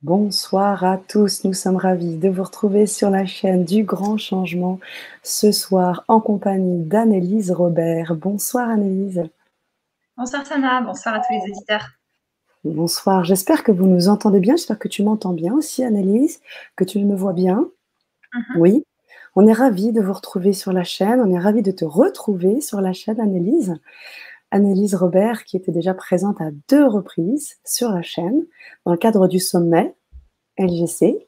Bonsoir à tous, nous sommes ravis de vous retrouver sur la chaîne du Grand Changement ce soir en compagnie d'Annelise Robert. Bonsoir Annelise. Bonsoir Sana, bonsoir à tous les auditeurs. Bonsoir, j'espère que vous nous entendez bien, j'espère que tu m'entends bien aussi Annelise, que tu me vois bien. Mhm. Oui, on est ravis de vous retrouver sur la chaîne, on est ravis de te retrouver sur la chaîne Annelise. Annelise Robert qui était déjà présente à 2 reprises sur la chaîne dans le cadre du sommet LGC,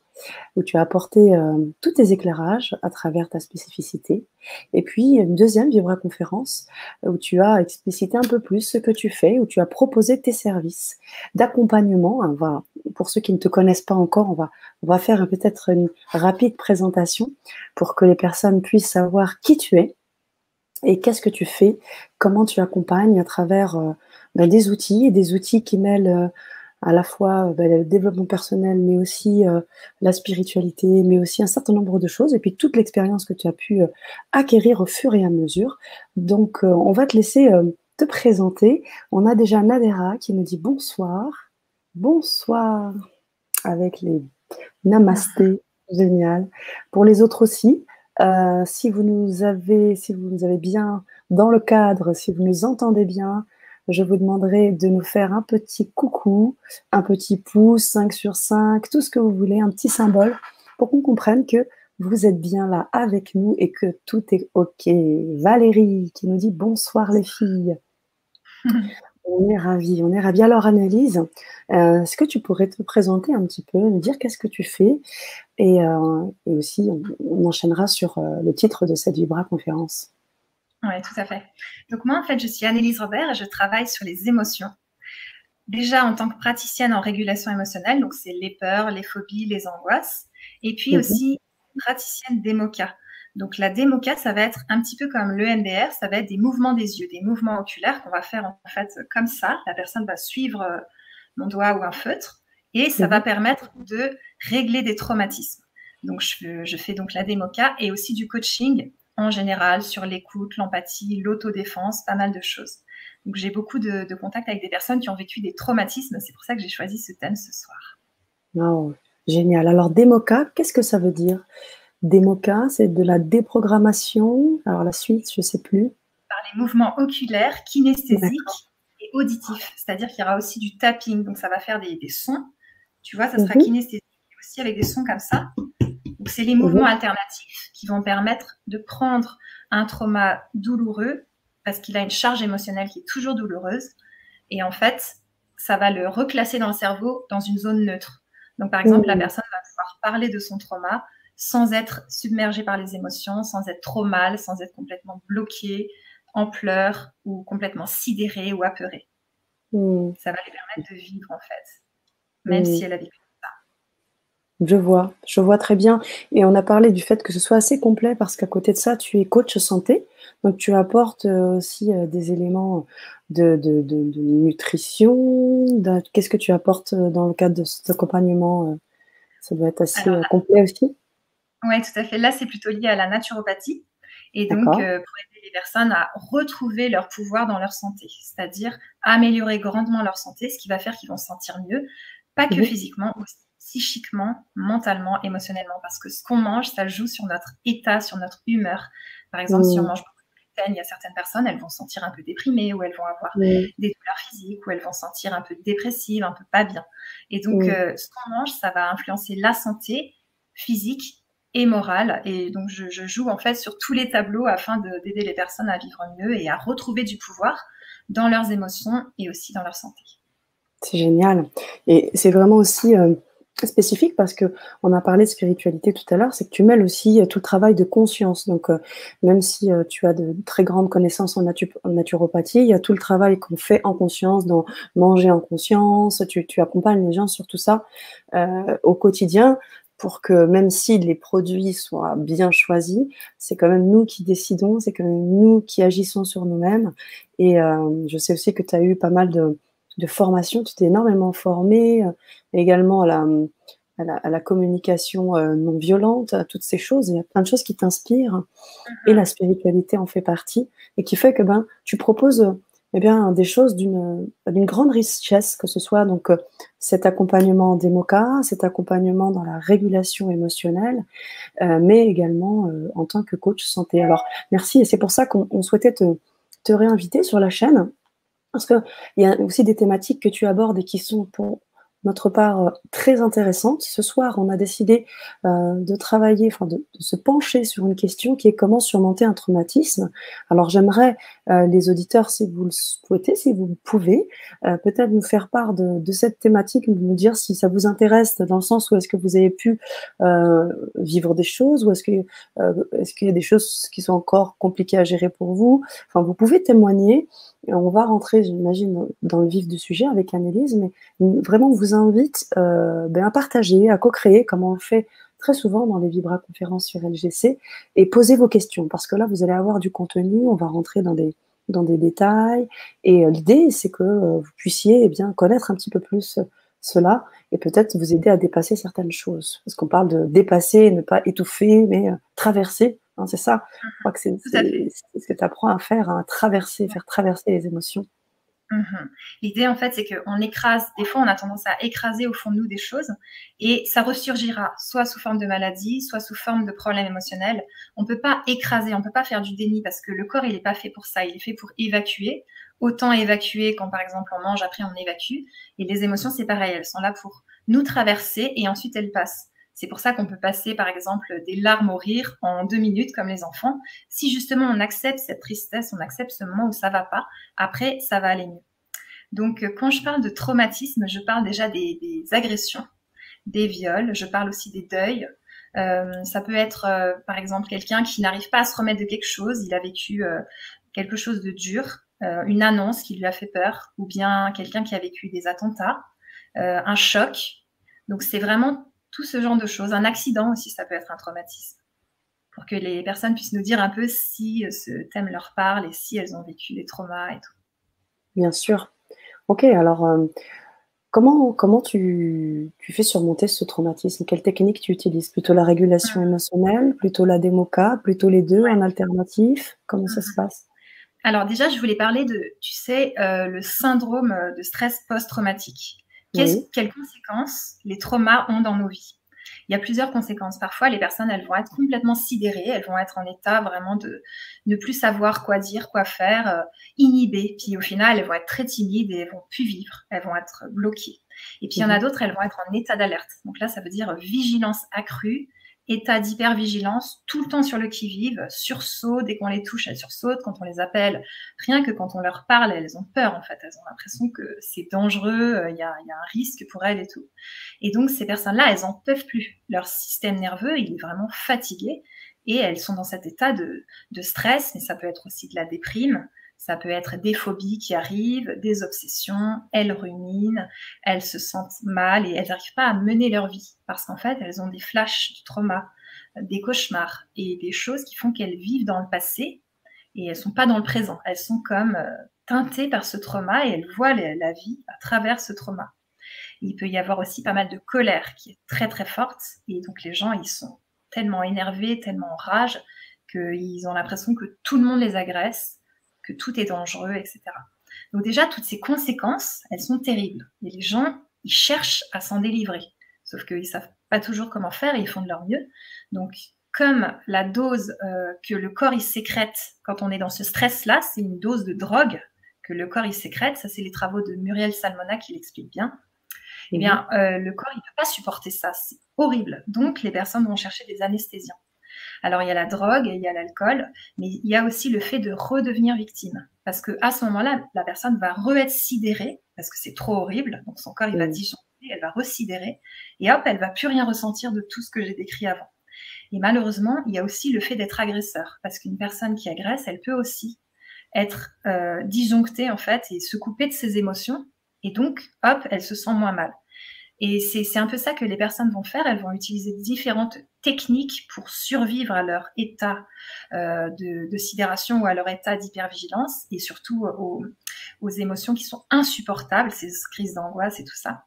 où tu as apporté tous tes éclairages à travers ta spécificité. Et puis, une deuxième vibra-conférence où tu as explicité un peu plus ce que tu fais, où tu as proposé tes services d'accompagnement. Voilà. Pour ceux qui ne te connaissent pas encore, on va faire peut-être une rapide présentation pour que les personnes puissent savoir qui tu es et qu'est-ce que tu fais, comment tu accompagnes à travers des outils, et des outils qui mêlent à la fois le développement personnel, mais aussi la spiritualité, mais aussi un certain nombre de choses, et puis toute l'expérience que tu as pu acquérir au fur et à mesure. Donc, on va te laisser te présenter. On a déjà Nadera qui nous dit bonsoir. Bonsoir avec les namasté, génial. Pour les autres aussi, si vous nous avez bien dans le cadre, si vous nous entendez bien, je vous demanderai de nous faire un petit coucou, un petit pouce, 5 sur 5, tout ce que vous voulez, un petit symbole, pour qu'on comprenne que vous êtes bien là avec nous et que tout est OK. Valérie qui nous dit bonsoir les filles. On est ravis, on est ravis. Alors Annelise, est-ce que tu pourrais te présenter un petit peu, me dire qu'est-ce que tu fais et aussi on enchaînera sur le titre de cette Vibra conférence. Oui, tout à fait. Donc moi, en fait, je suis Annelise Robert et je travaille sur les émotions. Déjà en tant que praticienne en régulation émotionnelle, donc c'est les peurs, les phobies, les angoisses. Et puis Mhm, aussi praticienne d'EMOCA. Donc la DEMOCA, ça va être un petit peu comme l'EMDR, ça va être des mouvements des yeux, des mouvements oculaires qu'on va faire en fait comme ça. La personne va suivre mon doigt ou un feutre et ça va mhm. permettre de régler des traumatismes. Donc je fais donc la DEMOCA et aussi du coaching en général sur l'écoute, l'empathie, l'autodéfense, pas mal de choses. Donc j'ai beaucoup de contacts avec des personnes qui ont vécu des traumatismes. C'est pour ça que j'ai choisi ce thème ce soir. Oh, génial. Alors démoca, qu'est-ce que ça veut dire? Démoca, c'est de la déprogrammation. Alors la suite, je ne sais plus. Par les mouvements oculaires, D'accord. kinesthésiques et auditifs. C'est-à-dire qu'il y aura aussi du tapping. Donc ça va faire des sons. Tu vois, ça sera Mhm, kinesthésique aussi avec des sons comme ça. Donc c'est les mouvements mhm. alternatifs qui vont permettre de prendre un trauma douloureux parce qu'il a une charge émotionnelle qui est toujours douloureuse. Et en fait, ça va le reclasser dans le cerveau dans une zone neutre. Donc, par exemple, la Mhm. personne va pouvoir parler de son trauma sans être submergée par les émotions, sans être trop mal, sans être complètement bloquée, en pleurs ou complètement sidérée ou apeurée. Mhm. Ça va lui permettre de vivre, en fait, même si Mhm. elle a vécu. Je vois très bien. Et on a parlé du fait que ce soit assez complet parce qu'à côté de ça, tu es coach santé. Donc, tu apportes aussi des éléments de nutrition. Qu'est-ce que tu apportes dans le cadre de cet accompagnement? Ça doit être assez Alors, complet aussi. ouais, tout à fait. Là, c'est plutôt lié à la naturopathie. Et donc, D'accord. pour aider les personnes à retrouver leur pouvoir dans leur santé, c'est-à-dire améliorer grandement leur santé, ce qui va faire qu'ils vont se sentir mieux, pas que Mhm. physiquement, aussi psychiquement, mentalement, émotionnellement, parce que ce qu'on mange, ça joue sur notre état, sur notre humeur. Par exemple, si on Mhm. mange beaucoup de gluten, il y a certaines personnes, elles vont se sentir un peu déprimées, ou elles vont avoir Mhm. des douleurs physiques, ou elles vont se sentir un peu dépressives, un peu pas bien. Et donc, Mhm. ce qu'on mange, ça va influencer la santé physique et morale. Et donc, je joue en fait sur tous les tableaux afin d'aider les personnes à vivre mieux et à retrouver du pouvoir dans leurs émotions et aussi dans leur santé. C'est génial. Et c'est vraiment aussi spécifique parce que on a parlé de spiritualité tout à l'heure, c'est que tu mêles aussi tout le travail de conscience. Donc, même si tu as de très grandes connaissances en naturopathie, il y a tout le travail qu'on fait en conscience, dans manger en conscience. Tu accompagnes les gens sur tout ça au quotidien pour que même si les produits soient bien choisis, c'est quand même nous qui décidons, c'est quand même nous qui agissons sur nous-mêmes. Et je sais aussi que tu as eu pas mal de formation, tu t'es énormément formée, également à la communication non violente, à toutes ces choses. Il y a plein de choses qui t'inspirent et la spiritualité en fait partie et qui fait que ben, tu proposes Eh bien, des choses d'une grande richesse, que ce soit donc, cet accompagnement des MOCA, cet accompagnement dans la régulation émotionnelle, mais également, en tant que coach santé. Alors merci et c'est pour ça qu'on souhaitait te réinviter sur la chaîne, parce qu'il y a aussi des thématiques que tu abordes et qui sont pour notre part, très intéressantes. Ce soir, on a décidé, de travailler, enfin de se pencher sur une question qui est: comment surmonter un traumatisme? Alors j'aimerais, les auditeurs, si vous le souhaitez, si vous le pouvez, peut-être nous faire part de cette thématique, nous dire si ça vous intéresse dans le sens où est-ce que vous avez pu, vivre des choses ou est-ce qu'il y a des choses qui sont encore compliquées à gérer pour vous? Enfin, vous pouvez témoigner et on va rentrer, j'imagine, dans le vif du sujet avec Annelise, mais vraiment, on vous invite à partager, à co-créer, comme on le fait très souvent dans les Vibra-conférences sur LGC, et poser vos questions, parce que là, vous allez avoir du contenu, on va rentrer dans des détails, et l'idée, c'est que vous puissiez connaître un petit peu plus cela, et peut-être vous aider à dépasser certaines choses. Parce qu'on parle de dépasser, ne pas étouffer, mais traverser, hein, c'est ça. Je crois que c'est Tout à fait. ce que tu apprends à faire, hein, traverser, faire traverser les émotions. L'idée, en fait, c'est qu'on écrase, des fois, on a tendance à écraser au fond de nous des choses et ça ressurgira, soit sous forme de maladie, soit sous forme de problème émotionnel. On ne peut pas écraser, on ne peut pas faire du déni parce que le corps, il n'est pas fait pour ça, il est fait pour évacuer. Autant évacuer quand, par exemple, on mange, après on évacue. Et les émotions, c'est pareil, elles sont là pour nous traverser et ensuite elles passent. C'est pour ça qu'on peut passer, par exemple, des larmes au rire en 2 minutes, comme les enfants. Si justement on accepte cette tristesse, on accepte ce moment où ça va pas, après, ça va aller mieux. Donc, quand je parle de traumatisme, je parle déjà des agressions, des viols, je parle aussi des deuils. Ça peut être, par exemple, quelqu'un qui n'arrive pas à se remettre de quelque chose, il a vécu quelque chose de dur, une annonce qui lui a fait peur, ou bien quelqu'un qui a vécu des attentats, un choc. Donc, c'est vraiment tout ce genre de choses. Un accident aussi, ça peut être un traumatisme. Pour que les personnes puissent nous dire un peu si ce thème leur parle et si elles ont vécu des traumas et tout. Bien sûr. OK, alors, comment tu fais surmonter ce traumatisme? Quelle technique tu utilises? Plutôt la régulation émotionnelle, plutôt la démoca, plutôt les 2 en alternatif? Comment ça se passe? Alors déjà, je voulais parler de, tu sais, le syndrome de stress post-traumatique. Oui. Quelles conséquences les traumas ont dans nos vies? Il y a plusieurs conséquences. Parfois, les personnes, elles vont être complètement sidérées, elles vont être en état vraiment de ne plus savoir quoi dire, quoi faire, inhibées. Puis au final, elles vont être très timides et elles vont plus vivre, elles vont être bloquées. Et puis il y en a d'autres, elles vont être en état d'alerte. Donc là, ça veut dire vigilance accrue, état d'hypervigilance, tout le temps sur le qui-vive, sursaut, dès qu'on les touche, elles sursautent, quand on les appelle, rien que quand on leur parle, elles ont peur en fait, elles ont l'impression que c'est dangereux, il y a un risque pour elles et tout. Et donc ces personnes-là, elles en peuvent plus. Leur système nerveux, il est vraiment fatigué et elles sont dans cet état de stress, mais ça peut être aussi de la déprime, ça peut être des phobies qui arrivent, des obsessions, elles ruminent, elles se sentent mal et elles n'arrivent pas à mener leur vie parce qu'en fait, elles ont des flashs du trauma, des cauchemars et des choses qui font qu'elles vivent dans le passé et elles sont pas dans le présent. Elles sont comme teintées par ce trauma et elles voient la vie à travers ce trauma. Il peut y avoir aussi pas mal de colère qui est très très forte et donc les gens, ils sont tellement énervés, tellement en rage qu'ils ont l'impression que tout le monde les agresse, que tout est dangereux, etc. Donc déjà, toutes ces conséquences, elles sont terribles. Et les gens, ils cherchent à s'en délivrer. Sauf qu'ils ne savent pas toujours comment faire et ils font de leur mieux. Donc, comme la dose que le corps il sécrète quand on est dans ce stress-là, c'est une dose de drogue que le corps il sécrète. Ça, c'est les travaux de Muriel Salmona qui l'expliquent bien. Eh bien, le corps il ne peut pas supporter ça. C'est horrible. Donc, les personnes vont chercher des anesthésiens. Alors, il y a la drogue, il y a l'alcool, mais il y a aussi le fait de redevenir victime. Parce qu'à ce moment-là, la personne va re-être sidérée, parce que c'est trop horrible, donc son corps, il va disjoncter, elle va residérer, et hop, elle va plus rien ressentir de tout ce que j'ai décrit avant. Et malheureusement, il y a aussi le fait d'être agresseur, parce qu'une personne qui agresse, elle peut aussi être disjonctée, en fait, et se couper de ses émotions, et donc, hop, elle se sent moins mal. Et c'est un peu ça que les personnes vont faire. Elles vont utiliser différentes techniques pour survivre à leur état de sidération ou à leur état d'hypervigilance et surtout aux émotions qui sont insupportables, ces crises d'angoisse et tout ça.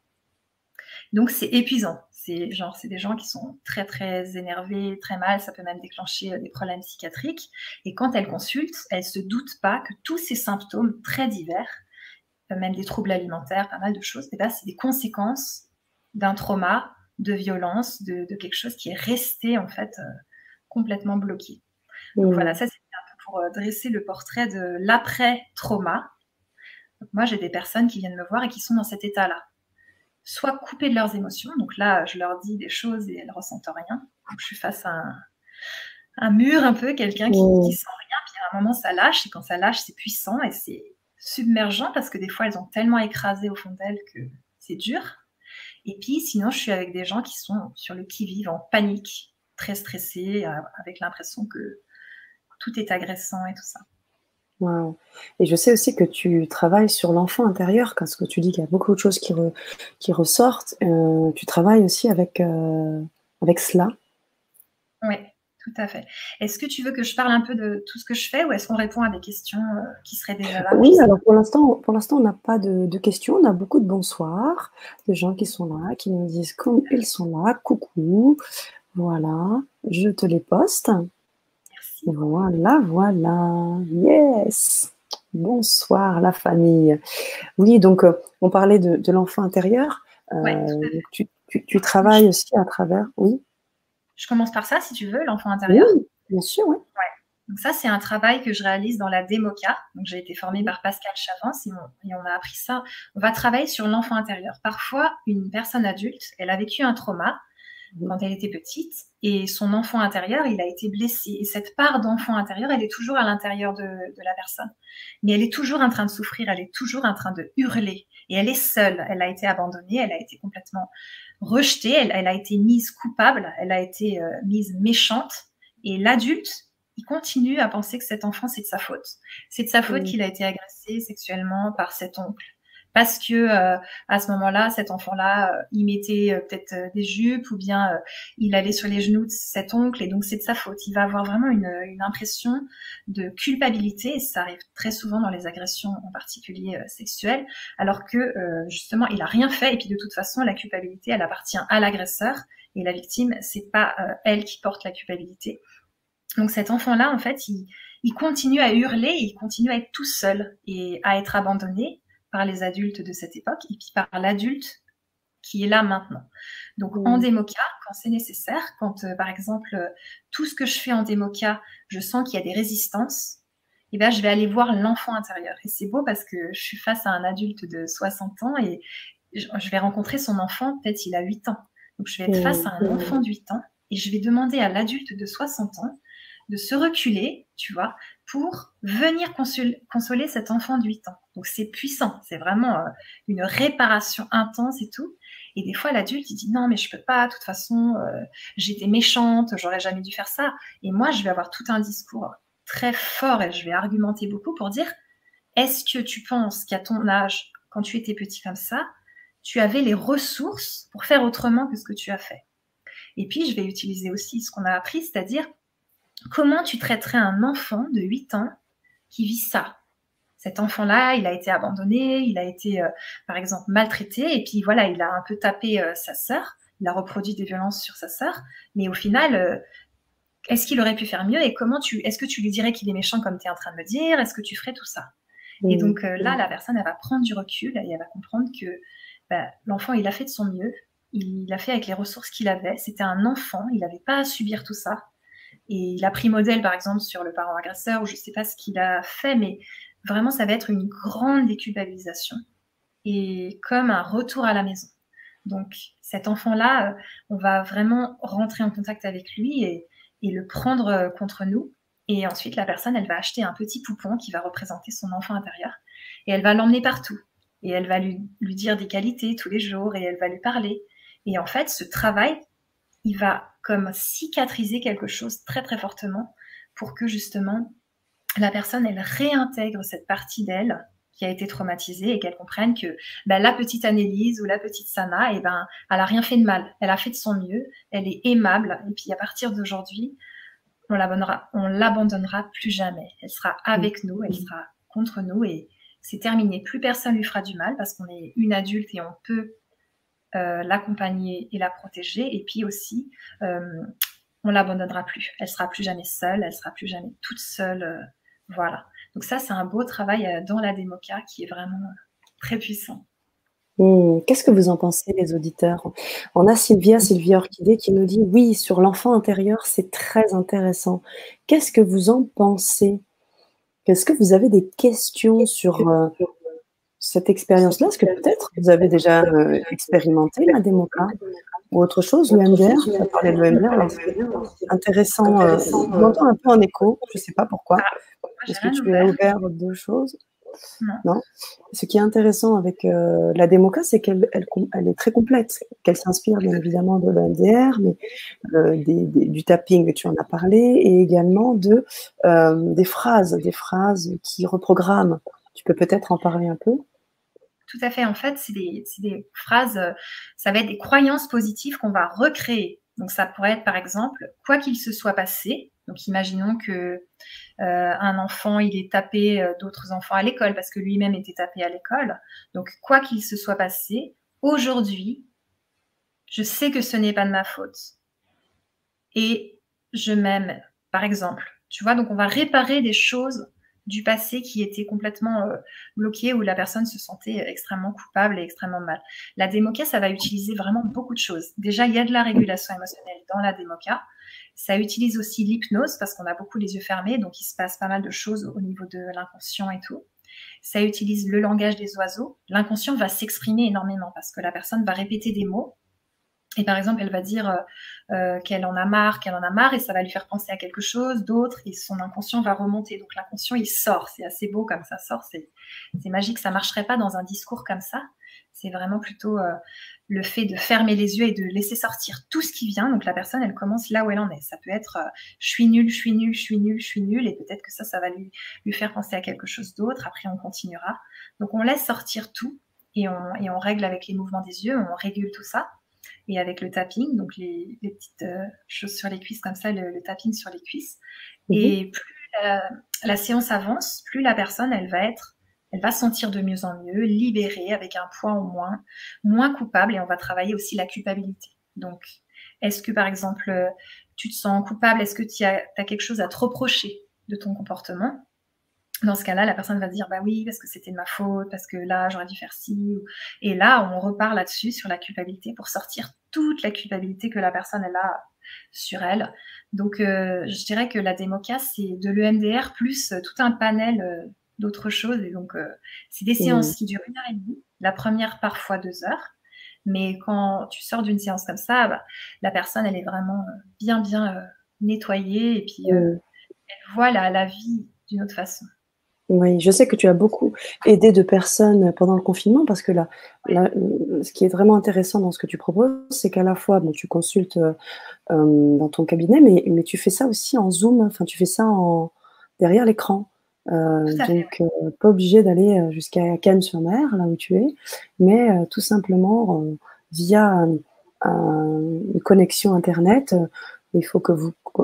Donc c'est épuisant. C'est des gens qui sont très, très énervés, très mal. Ça peut même déclencher des problèmes psychiatriques. Et quand elles consultent, elles se doutent pas que tous ces symptômes très divers, même des troubles alimentaires, pas mal de choses, et ben, c'est des conséquences d'un trauma, de violence, de quelque chose qui est resté en fait complètement bloqué. Donc voilà, ça c'est un peu pour dresser le portrait de l'après-trauma. Donc moi j'ai des personnes qui viennent me voir et qui sont dans cet état-là. Soit coupées de leurs émotions, donc là je leur dis des choses et elles ressentent rien. Donc je suis face à un mur un peu, quelqu'un qui sent rien, puis à un moment ça lâche, et quand ça lâche c'est puissant et c'est submergent parce que des fois elles ont tellement écrasé au fond d'elles que c'est dur. Et puis sinon je suis avec des gens qui sont sur le qui-vive, en panique, très stressés, avec l'impression que tout est agressant et tout ça. Wow. Et je sais aussi que tu travailles sur l'enfant intérieur, parce que tu dis qu'il y a beaucoup de choses qui ressortent. Tu travailles aussi avec cela. Oui, tout à fait. Est-ce que tu veux que je parle un peu de tout ce que je fais ou est-ce qu'on répond à des questions qui seraient déjà là? Oui, alors pour l'instant, on n'a pas de questions. On a beaucoup de bonsoirs, de gens qui sont là, qui nous disent comme ils sont là, coucou. Voilà, je te les poste. Merci. Voilà, voilà. Yes. Bonsoir la famille. Oui, donc on parlait de l'enfant intérieur. Ouais, Tu travailles aussi à travers, oui. Je commence par ça, si tu veux, l'enfant intérieur. Oui, bien sûr, oui. Ouais. Donc ça, c'est un travail que je réalise dans la démoca. Donc j'ai été formée par Pascal Chavance et on a appris ça. On va travailler sur l'enfant intérieur. Parfois, une personne adulte, elle a vécu un trauma quand elle était petite et son enfant intérieur, il a été blessé. Et cette part d'enfant intérieur, elle est toujours à l'intérieur de la personne. Mais elle est toujours en train de souffrir, elle est toujours en train de hurler. Et elle est seule, elle a été abandonnée, elle a été complètement rejetée, elle a été mise coupable, elle a été mise méchante. Et l'adulte, il continue à penser que cet enfant, c'est de sa faute. C'est de sa faute qu'il a été agressé sexuellement par cet oncle. Parce que à ce moment-là, cet enfant-là, il mettait peut-être des jupes ou bien il allait sur les genoux de cet oncle et donc c'est de sa faute. Il va avoir vraiment une impression de culpabilité et ça arrive très souvent dans les agressions en particulier sexuelles, alors que justement il a rien fait et puis de toute façon la culpabilité elle appartient à l'agresseur et la victime c'est pas elle qui porte la culpabilité. Donc cet enfant-là en fait il continue à hurler, il continue à être tout seul et à être abandonné par les adultes de cette époque et puis par l'adulte qui est là maintenant. Donc en démoca, quand c'est nécessaire, quand par exemple tout ce que je fais en démoca, je sens qu'il y a des résistances, et ben, je vais aller voir l'enfant intérieur. Et c'est beau parce que je suis face à un adulte de 60 ans et je vais rencontrer son enfant, peut-être il a 8 ans. Donc je vais être face à un enfant de 8 ans et je vais demander à l'adulte de 60 ans de se reculer, tu vois, pour venir consoler cet enfant de 8 ans. Donc c'est puissant, c'est vraiment une réparation intense et tout. Et des fois, l'adulte, il dit non, mais je peux pas, de toute façon, j'étais méchante, j'aurais jamais dû faire ça. Et moi, je vais avoir tout un discours très fort et je vais argumenter beaucoup pour dire, est-ce que tu penses qu'à ton âge, quand tu étais petit comme ça, tu avais les ressources pour faire autrement que ce que tu as fait? Et puis, je vais utiliser aussi ce qu'on a appris, c'est-à-dire comment tu traiterais un enfant de 8 ans qui vit ça? Cet enfant-là, il a été abandonné, il a été, par exemple, maltraité, et puis voilà, il a un peu tapé sa sœur, il a reproduit des violences sur sa sœur, mais au final, est-ce qu'il aurait pu faire mieux? Et est-ce que tu lui dirais qu'il est méchant comme tu es en train de me dire? Est-ce que tu ferais tout ça? Et donc là, la personne, elle va prendre du recul et elle va comprendre que l'enfant, il a fait de son mieux, il a fait avec les ressources qu'il avait, c'était un enfant, il n'avait pas à subir tout ça. Et il a pris modèle, par exemple, sur le parent agresseur, ou je ne sais pas ce qu'il a fait, mais vraiment, ça va être une grande déculpabilisation et comme un retour à la maison. Donc, cet enfant-là, on va vraiment rentrer en contact avec lui et le prendre contre nous. Et ensuite, la personne, elle va acheter un petit poupon qui va représenter son enfant intérieur et elle va l'emmener partout. Et elle va lui dire des qualités tous les jours et elle va lui parler. Et en fait, ce travail, il va comme cicatriser quelque chose très très fortement pour que justement la personne elle réintègre cette partie d'elle qui a été traumatisée et qu'elle comprenne que la petite Annelise ou la petite Sana, elle a rien fait de mal, elle a fait de son mieux, elle est aimable et puis à partir d'aujourd'hui, on l'abandonnera plus jamais. Elle sera avec nous, elle sera contre nous et c'est terminé. Plus personne lui fera du mal parce qu'on est une adulte et on peut l'accompagner et la protéger. Et puis aussi, on l'abandonnera plus. Elle sera plus jamais seule, elle sera plus jamais toute seule. Voilà. Donc ça, c'est un beau travail dans la démoca qui est vraiment très puissant. Qu'est-ce que vous en pensez, les auditeurs? On a Sylvia Orchidée qui nous dit: «Oui, sur l'enfant intérieur, c'est très intéressant». Qu'est-ce que vous en pensez? Est-ce que vous avez des questions sur, cette expérience-là? Est-ce que peut-être vous avez déjà, expérimenté la démoca ou autre chose, le MDR? Tu as parlé de l'EMDR, alors c'est intéressant, je m'entends un peu en écho, je ne sais pas pourquoi. Moi, j'ai Est-ce que rien tu as ouvert. ouvert 2 choses? Non. Non? Ce qui est intéressant avec, la démoca, c'est qu'elle est très complète, qu'elle s'inspire bien évidemment de l'EMDR, mais du tapping, tu en as parlé, et également des phrases qui reprogramment. Tu peux peut-être en parler un peu? Tout à fait. En fait, c'est des phrases, ça va être des croyances positives qu'on va recréer. Donc ça pourrait être par exemple: quoi qu'il se soit passé, donc imaginons que, un enfant, il ait tapé, d'autres enfants à l'école parce que lui-même était tapé à l'école. Donc quoi qu'il se soit passé, aujourd'hui, je sais que ce n'est pas de ma faute et je m'aime, par exemple. Tu vois? Donc on va réparer des choses du passé qui étaient complètement, bloquées, où la personne se sentait extrêmement coupable et extrêmement mal. La démoca, ça va utiliser vraiment beaucoup de choses. Déjà, il y a de la régulation émotionnelle dans la démoca. Ça utilise aussi l'hypnose parce qu'on a beaucoup les yeux fermés, donc il se passe pas mal de choses au niveau de l'inconscient et tout. Ça utilise le langage des oiseaux. L'inconscient va s'exprimer énormément parce que la personne va répéter des mots. Et par exemple, elle va dire qu'elle en a marre, et ça va lui faire penser à quelque chose d'autre, et son inconscient va remonter. Donc l'inconscient, il sort. C'est assez beau comme ça sort. C'est magique. Ça marcherait pas dans un discours comme ça. C'est vraiment plutôt le fait de fermer les yeux et de laisser sortir tout ce qui vient. Donc la personne, elle commence là où elle en est. Ça peut être je suis nulle, je suis nulle, je suis nulle, je suis nulle, et peut-être que ça va lui faire penser à quelque chose d'autre. Après, on continuera. Donc on laisse sortir tout, et on règle avec les mouvements des yeux, on régule tout ça. Et avec le tapping, donc les petites choses sur les cuisses comme ça, le tapping sur les cuisses. Et plus la séance avance, plus la personne, elle va se sentir de mieux en mieux, libérée, avec un poids en moins coupable, et on va travailler aussi la culpabilité. Donc, est-ce que par exemple, tu te sens coupable? Est-ce que tu as quelque chose à te reprocher de ton comportement? Dans ce cas-là, la personne va dire: bah oui, parce que c'était de ma faute, parce que là, j'aurais dû faire ci. Et là, on repart là-dessus, sur la culpabilité, pour sortir toute la culpabilité que la personne, elle a sur elle. Donc, je dirais que la démoca, c'est de l'EMDR plus tout un panel d'autres choses. Et donc, c'est des séances qui durent 1h30. La première, parfois 2 heures. Mais quand tu sors d'une séance comme ça, bah, la personne, elle est vraiment bien nettoyée. Et puis, elle voit la vie d'une autre façon. Oui, je sais que tu as beaucoup aidé de personnes pendant le confinement, parce que là, ce qui est vraiment intéressant dans ce que tu proposes, c'est qu'à la fois, bon, tu consultes, dans ton cabinet, mais tu fais ça aussi en Zoom, enfin tu fais ça derrière l'écran. Tout à fait, Donc pas obligé d'aller, jusqu'à Cannes-sur-Mer, là où tu es, mais tout simplement, via une connexion internet, il faut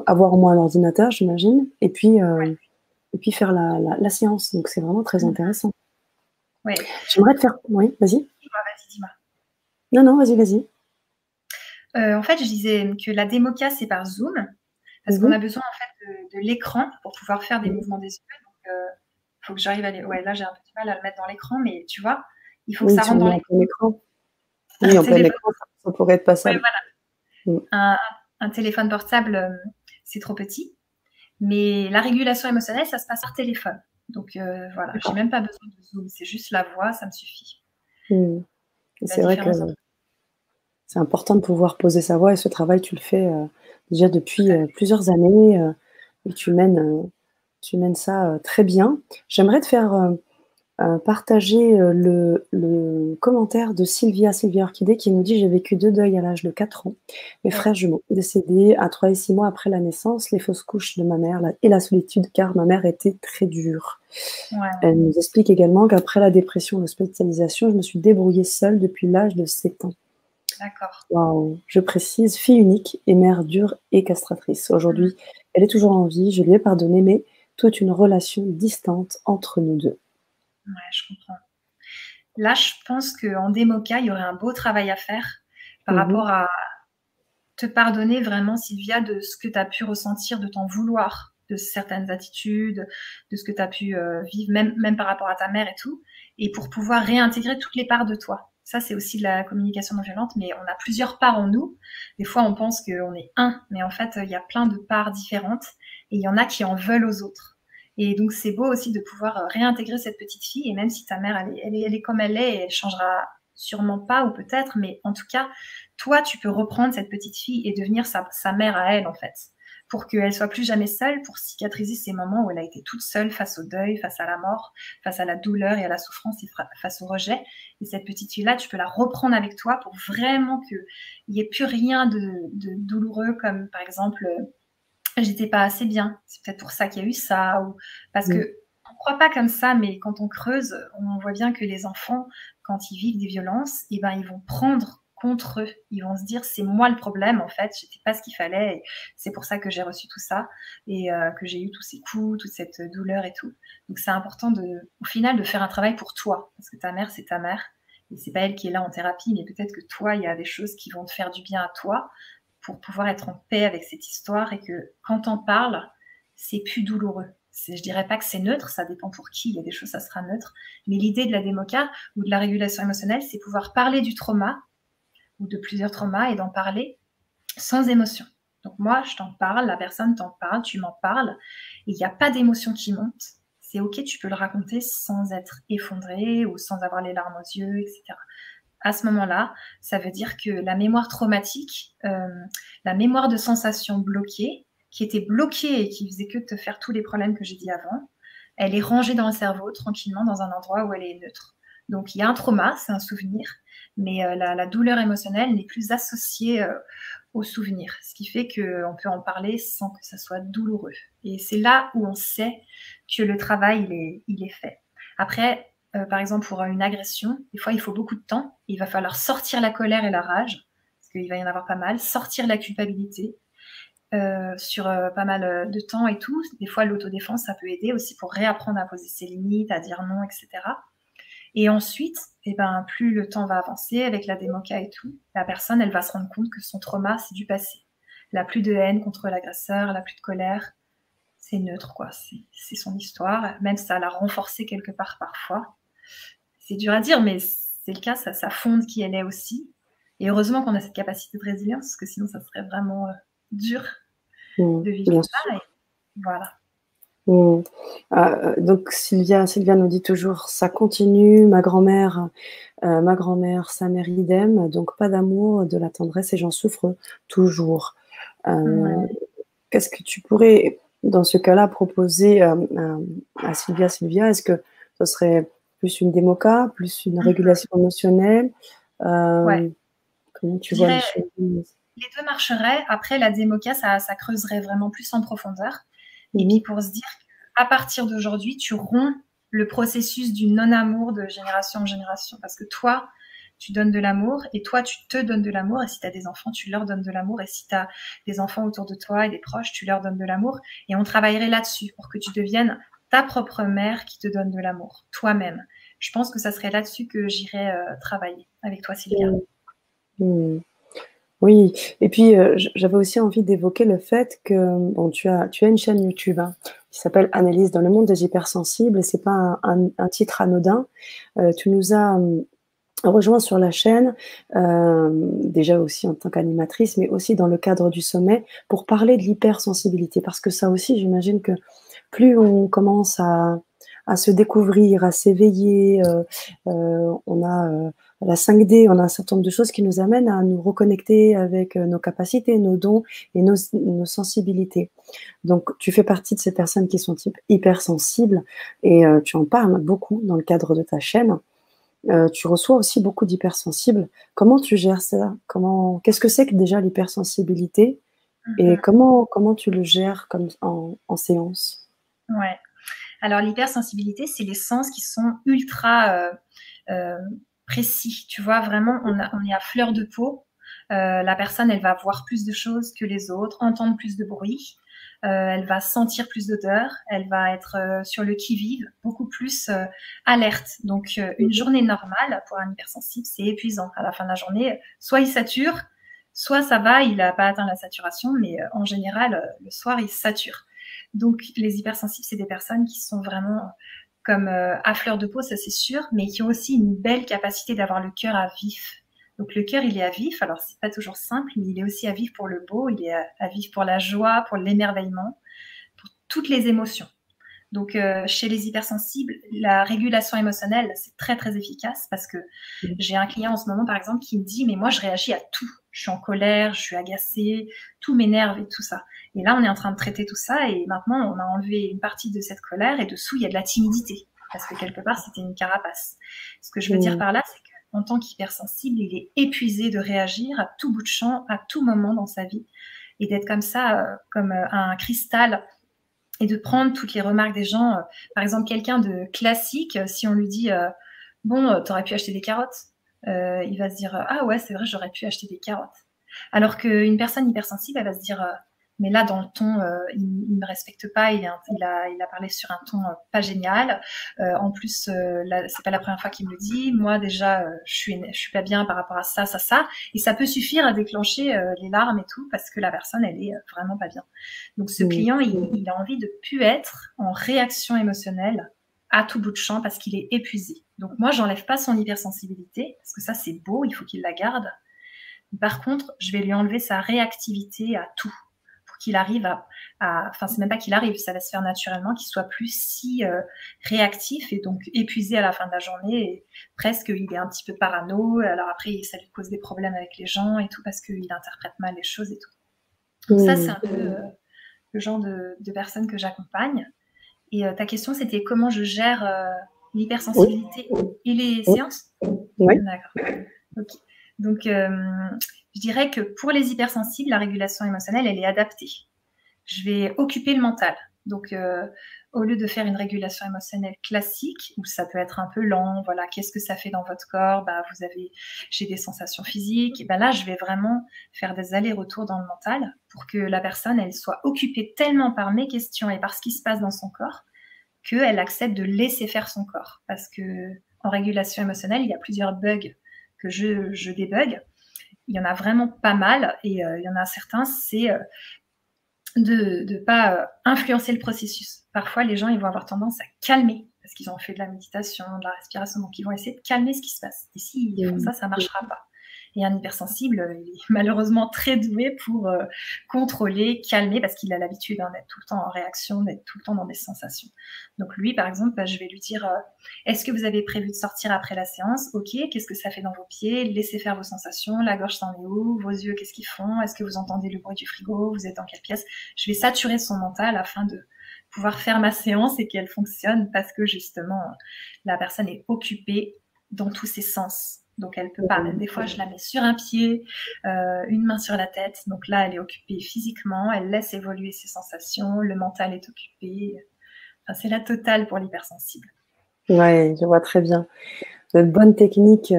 avoir au moins un ordinateur, j'imagine, et puis faire la séance. Donc c'est vraiment très intéressant. ouais. J'aimerais te faire oui, vas-y. Vas-y, dis-moi. Non, vas-y. En fait, je disais que la démoca, c'est par Zoom, parce qu'on a besoin en fait de l'écran pour pouvoir faire des mouvements des yeux. Donc, faut que j'arrive à les. Ouais, là, j'ai un peu du mal à le mettre dans l'écran, mais tu vois, il faut que Oui, ça tu rentre le dans mets en l'écran. plein écran. Un Oui, en plein téléphone, écran, ça pourrait être ouais, passable. voilà. Un téléphone portable, c'est trop petit. Mais la régulation émotionnelle, ça se passe par téléphone. Donc voilà, j'ai même pas besoin de Zoom, c'est juste la voix, ça me suffit. La C'est vrai que différence entre c'est important de pouvoir poser sa voix, et ce travail, tu le fais déjà depuis tout à fait. plusieurs années, et tu mènes ça très bien. J'aimerais te faire partager le commentaire de Sylvia Orchidée, qui nous dit: «J'ai vécu 2 deuils à l'âge de 4 ans. Mes Ouais. frères jumeaux décédés à 3 et 6 mois après la naissance, les fausses couches de ma mère et la solitude, car ma mère était très dure». Ouais. Elle nous explique également qu'après la dépression, l'hospitalisation, je me suis débrouillée seule depuis l'âge de 7 ans. D'accord. Waouh! Je précise, fille unique et mère dure et castratrice. Aujourd'hui, elle est toujours en vie, je lui ai pardonné, mais toute une relation distante entre nous 2. Ouais, je comprends. Là, je pense qu'en démoca, il y aurait un beau travail à faire par rapport à te pardonner vraiment, Sylvia, de ce que tu as pu ressentir, de t'en vouloir, de certaines attitudes, de ce que tu as pu vivre, même par rapport à ta mère et tout, et pour pouvoir réintégrer toutes les parts de toi. Ça, c'est aussi de la communication non violente, mais on a plusieurs parts en nous. Des fois, on pense qu'on est un, mais en fait, il y a plein de parts différentes, et il y en a qui en veulent aux autres. Et donc, c'est beau aussi de pouvoir réintégrer cette petite fille, et même si ta mère, elle est comme elle est, et elle changera sûrement pas, ou peut-être, mais en tout cas, toi, tu peux reprendre cette petite fille et devenir sa mère à elle, en fait, pour qu'elle soit plus jamais seule, pour cicatriser ces moments où elle a été toute seule face au deuil, face à la mort, face à la douleur et à la souffrance et face au rejet. Et cette petite fille-là, tu peux la reprendre avec toi pour vraiment qu'il n'y ait plus rien de douloureux, comme par exemple, j'étais pas assez bien. C'est peut-être pour ça qu'il y a eu ça, ou parce que on croit pas comme ça, mais quand on creuse, on voit bien que les enfants, quand ils vivent des violences, eh ben, ils vont prendre contre eux. Ils vont se dire, c'est moi le problème, en fait, j'étais pas ce qu'il fallait, et c'est pour ça que j'ai reçu tout ça, et que j'ai eu tous ces coups, toute cette douleur et tout. Donc c'est important au final, de faire un travail pour toi, parce que ta mère, c'est ta mère, et c'est pas elle qui est là en thérapie, mais peut-être que toi, il y a des choses qui vont te faire du bien à toi, pour pouvoir être en paix avec cette histoire, et que quand on parle, c'est plus douloureux. Je dirais pas que c'est neutre, ça dépend pour qui, il y a des choses, ça sera neutre, mais l'idée de la démoca ou de la régulation émotionnelle, c'est pouvoir parler du trauma ou de plusieurs traumas et d'en parler sans émotion. Donc moi, je t'en parle, la personne t'en parle, tu m'en parles, et il n'y a pas d'émotion qui monte. C'est ok, tu peux le raconter sans être effondré ou sans avoir les larmes aux yeux, etc. À ce moment-là, ça veut dire que la mémoire traumatique, la mémoire de sensations bloquées, qui était bloquée et qui faisait que de te faire tous les problèmes que j'ai dit avant, elle est rangée dans le cerveau tranquillement dans un endroit où elle est neutre. Donc il y a un trauma, c'est un souvenir, mais la douleur émotionnelle n'est plus associée au souvenir, ce qui fait qu'on peut en parler sans que ça soit douloureux. Et c'est là où on sait que le travail, il est fait. Après, par exemple, pour une agression, des fois, il faut beaucoup de temps. Il va falloir sortir la colère et la rage, parce qu'il va y en avoir pas mal, sortir la culpabilité sur pas mal de temps et tout. Des fois, l'autodéfense, ça peut aider aussi pour réapprendre à poser ses limites, à dire non, etc. Et ensuite, eh ben, plus le temps va avancer avec la démoca et tout, la personne, elle va se rendre compte que son trauma, c'est du passé. Elle n'a plus de haine contre l'agresseur, elle n'a plus de colère. C'est neutre, quoi. C'est son histoire. Même ça l'a renforcé quelque part parfois. C'est dur à dire, mais c'est le cas, ça fonde qui elle est aussi. Et heureusement qu'on a cette capacité de résilience, parce que sinon, ça serait vraiment dur de vivre bien ça. sûr. Et voilà. Donc Sylvia nous dit toujours, ça continue, ma grand-mère, sa mère idem, donc pas d'amour, de la tendresse et j'en souffre toujours. Ouais. Qu'est-ce que tu pourrais, dans ce cas-là, proposer à Sylvia, est-ce que ce serait plus une démoca, plus une régulation émotionnelle? Ouais. Comment tu Je vois les dirais, choses? les deux marcheraient. Après, la démoca, ça creuserait vraiment plus en profondeur. Et puis pour se dire qu'à partir d'aujourd'hui, tu romps le processus du non-amour de génération en génération. Parce que toi, tu donnes de l'amour et toi, tu te donnes de l'amour. Et si tu as des enfants, tu leur donnes de l'amour. Et si tu as des enfants autour de toi et des proches, tu leur donnes de l'amour. Et on travaillerait là-dessus pour que tu deviennes ta propre mère qui te donne de l'amour, toi-même. Je pense que ça serait là-dessus que j'irais travailler avec toi, Sylvia. Mmh. Oui, et puis j'avais aussi envie d'évoquer le fait que bon, tu as une chaîne YouTube hein, qui s'appelle Analyse dans le monde des hypersensibles, et c'est pas un titre anodin. Tu nous as rejoint sur la chaîne, déjà aussi en tant qu'animatrice, mais aussi dans le cadre du sommet, pour parler de l'hypersensibilité. Parce que ça aussi, j'imagine que plus on commence à se découvrir, à s'éveiller, on a la 5D, on a un certain nombre de choses qui nous amènent à nous reconnecter avec nos capacités, nos dons et nos sensibilités. Donc, tu fais partie de ces personnes qui sont type hypersensibles et tu en parles beaucoup dans le cadre de ta chaîne. Tu reçois aussi beaucoup d'hypersensibles. Comment tu gères ça? Qu'est-ce que c'est que déjà l'hypersensibilité? Et comment tu le gères comme en séance? Ouais. Alors l'hypersensibilité, c'est les sens qui sont ultra précis. Tu vois, vraiment, on est à fleur de peau. La personne, elle va voir plus de choses que les autres, entendre plus de bruit. elle va sentir plus d'odeurs, elle va être sur le qui-vive, beaucoup plus alerte. Donc, une journée normale pour un hypersensible, c'est épuisant. À la fin de la journée, soit il sature, soit ça va, il n'a pas atteint la saturation, mais en général, le soir, il sature. Donc, les hypersensibles, c'est des personnes qui sont vraiment comme à fleur de peau, ça c'est sûr, mais qui ont aussi une belle capacité d'avoir le cœur à vif. Donc le cœur, il est à vif, alors c'est pas toujours simple, mais il est aussi à vif pour le beau, il est à vif pour la joie, pour l'émerveillement, pour toutes les émotions. Donc chez les hypersensibles, la régulation émotionnelle, c'est très très efficace parce que j'ai un client en ce moment par exemple qui me dit mais moi je réagis à tout, je suis en colère, je suis agacée, tout m'énerve et tout ça. Et là on est en train de traiter tout ça et maintenant on a enlevé une partie de cette colère et dessous il y a de la timidité parce que quelque part c'était une carapace. Ce que je veux dire par là, c'est qu'en tant qu'hypersensible, il est épuisé de réagir à tout bout de champ, à tout moment dans sa vie et d'être comme ça, comme un cristal et de prendre toutes les remarques des gens. Par exemple, quelqu'un de classique, si on lui dit bon, t'aurais pu acheter des carottes, il va se dire ah ouais, c'est vrai, j'aurais pu acheter des carottes. Alors qu'une personne hypersensible, elle va se dire mais là, dans le ton, il me respecte pas, il a parlé sur un ton pas génial. En plus, c'est pas la première fois qu'il me le dit. Moi, déjà, je suis pas bien par rapport à ça, ça, ça. Et ça peut suffire à déclencher les larmes et tout, parce que la personne, elle est vraiment pas bien. Donc, ce client, il a envie de plus être en réaction émotionnelle à tout bout de champ parce qu'il est épuisé. Donc, moi, j'enlève pas son hypersensibilité, parce que ça, c'est beau, il faut qu'il la garde. Par contre, je vais lui enlever sa réactivité à tout. Qu'il arrive enfin c'est même pas qu'il arrive, ça va se faire naturellement, qu'il soit plus si réactif et donc épuisé à la fin de la journée et presque il est un petit peu parano, alors après ça lui cause des problèmes avec les gens et tout parce qu'il interprète mal les choses et tout. Donc ça c'est un peu le genre de personnes que j'accompagne. Et ta question c'était comment je gère l'hypersensibilité et les séances? Oui. D'accord. Ok. Donc, je dirais que pour les hypersensibles, la régulation émotionnelle, elle est adaptée. Je vais occuper le mental. Donc, au lieu de faire une régulation émotionnelle classique, où ça peut être un peu lent, voilà, qu'est-ce que ça fait dans votre corps? Bah, j'ai des sensations physiques. Et ben là, je vais vraiment faire des allers-retours dans le mental pour que la personne, elle soit occupée tellement par mes questions et par ce qui se passe dans son corps qu'elle accepte de laisser faire son corps. Parce que en régulation émotionnelle, il y a plusieurs bugs que je débug. Il y en a vraiment pas mal et il y en a certains, c'est de ne pas influencer le processus. Parfois, les gens ils vont avoir tendance à calmer parce qu'ils ont fait de la méditation, de la respiration, donc ils vont essayer de calmer ce qui se passe. Et s'ils font ça, ça ne marchera pas. Et un hypersensible, il est malheureusement très doué pour contrôler, calmer, parce qu'il a l'habitude d'être tout le temps en réaction, d'être tout le temps dans des sensations. Donc lui, par exemple, je vais lui dire est-ce que vous avez prévu de sortir après la séance? Ok, qu'est-ce que ça fait dans vos pieds? Laissez faire vos sensations, la gorge s'en est où? Vos yeux, qu'est-ce qu'ils font? Est-ce que vous entendez le bruit du frigo? Vous êtes dans quelle pièce? Je vais saturer son mental afin de pouvoir faire ma séance et qu'elle fonctionne parce que justement, la personne est occupée dans tous ses sens. Donc, elle peut pas. Même des fois, je la mets sur un pied, une main sur la tête. Donc là, elle est occupée physiquement. Elle laisse évoluer ses sensations. Le mental est occupé. Enfin, c'est la totale pour l'hypersensible. Oui, je vois très bien. De bonnes techniques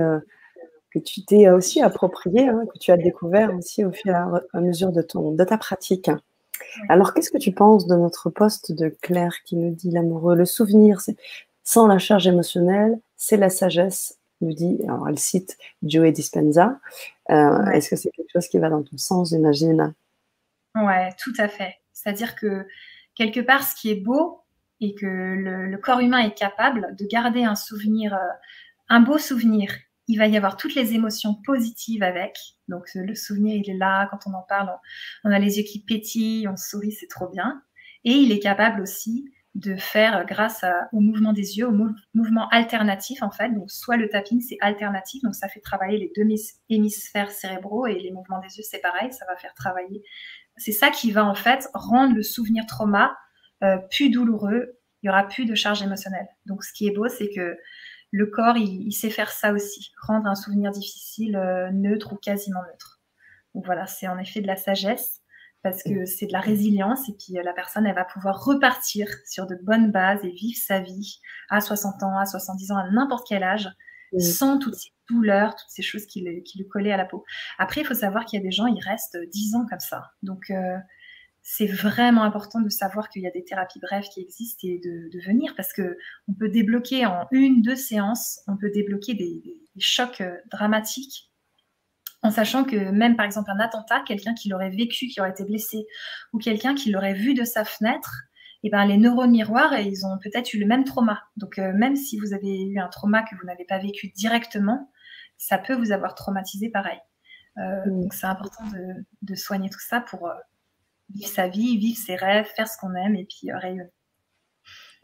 que tu t'es aussi appropriées, hein, que tu as découvert aussi au fur et à mesure de ta pratique. Oui. Alors, qu'est-ce que tu penses de notre post de Claire qui nous dit l'amoureux, le souvenir, sans la charge émotionnelle, c'est la sagesse, nous dit, alors elle cite Joe Dispenza. Ouais. Est-ce que c'est quelque chose qui va dans ton sens, j'imagine? Ouais, tout à fait. C'est-à-dire que quelque part, ce qui est beau et que le corps humain est capable de garder un souvenir, un beau souvenir. Il va y avoir toutes les émotions positives avec. Donc, le souvenir, il est là. Quand on en parle, on a les yeux qui pétillent, on sourit, c'est trop bien. Et il est capable aussi de faire, grâce au mouvement des yeux, au mouvement alternatif, en fait. Donc, soit le tapping, c'est alternatif. Donc, ça fait travailler les deux hémisphères cérébraux et les mouvements des yeux, c'est pareil. Ça va faire travailler. C'est ça qui va, en fait, rendre le souvenir trauma plus douloureux. Il n'y aura plus de charge émotionnelle. Donc, ce qui est beau, c'est que le corps, il sait faire ça aussi, rendre un souvenir difficile neutre ou quasiment neutre. Donc voilà, c'est en effet de la sagesse, parce que c'est de la résilience, et puis la personne, elle va pouvoir repartir sur de bonnes bases et vivre sa vie à 60 ans, à 70 ans, à n'importe quel âge, sans toutes ces douleurs, toutes ces choses qui lui collaient à la peau. Après, il faut savoir qu'il y a des gens, ils restent 10 ans comme ça. Donc, c'est vraiment important de savoir qu'il y a des thérapies brèves qui existent et de venir, parce que on peut débloquer en 1-2 séances, on peut débloquer des chocs dramatiques, en sachant que même par exemple un attentat, quelqu'un qui l'aurait vécu, qui aurait été blessé, ou quelqu'un qui l'aurait vu de sa fenêtre, et ben les neurones miroirs, ils ont peut-être eu le même trauma. Donc même si vous avez eu un trauma que vous n'avez pas vécu directement, ça peut vous avoir traumatisé pareil. Donc c'est important de soigner tout ça pour vivre sa vie, vivre ses rêves, faire ce qu'on aime et puis rayonner.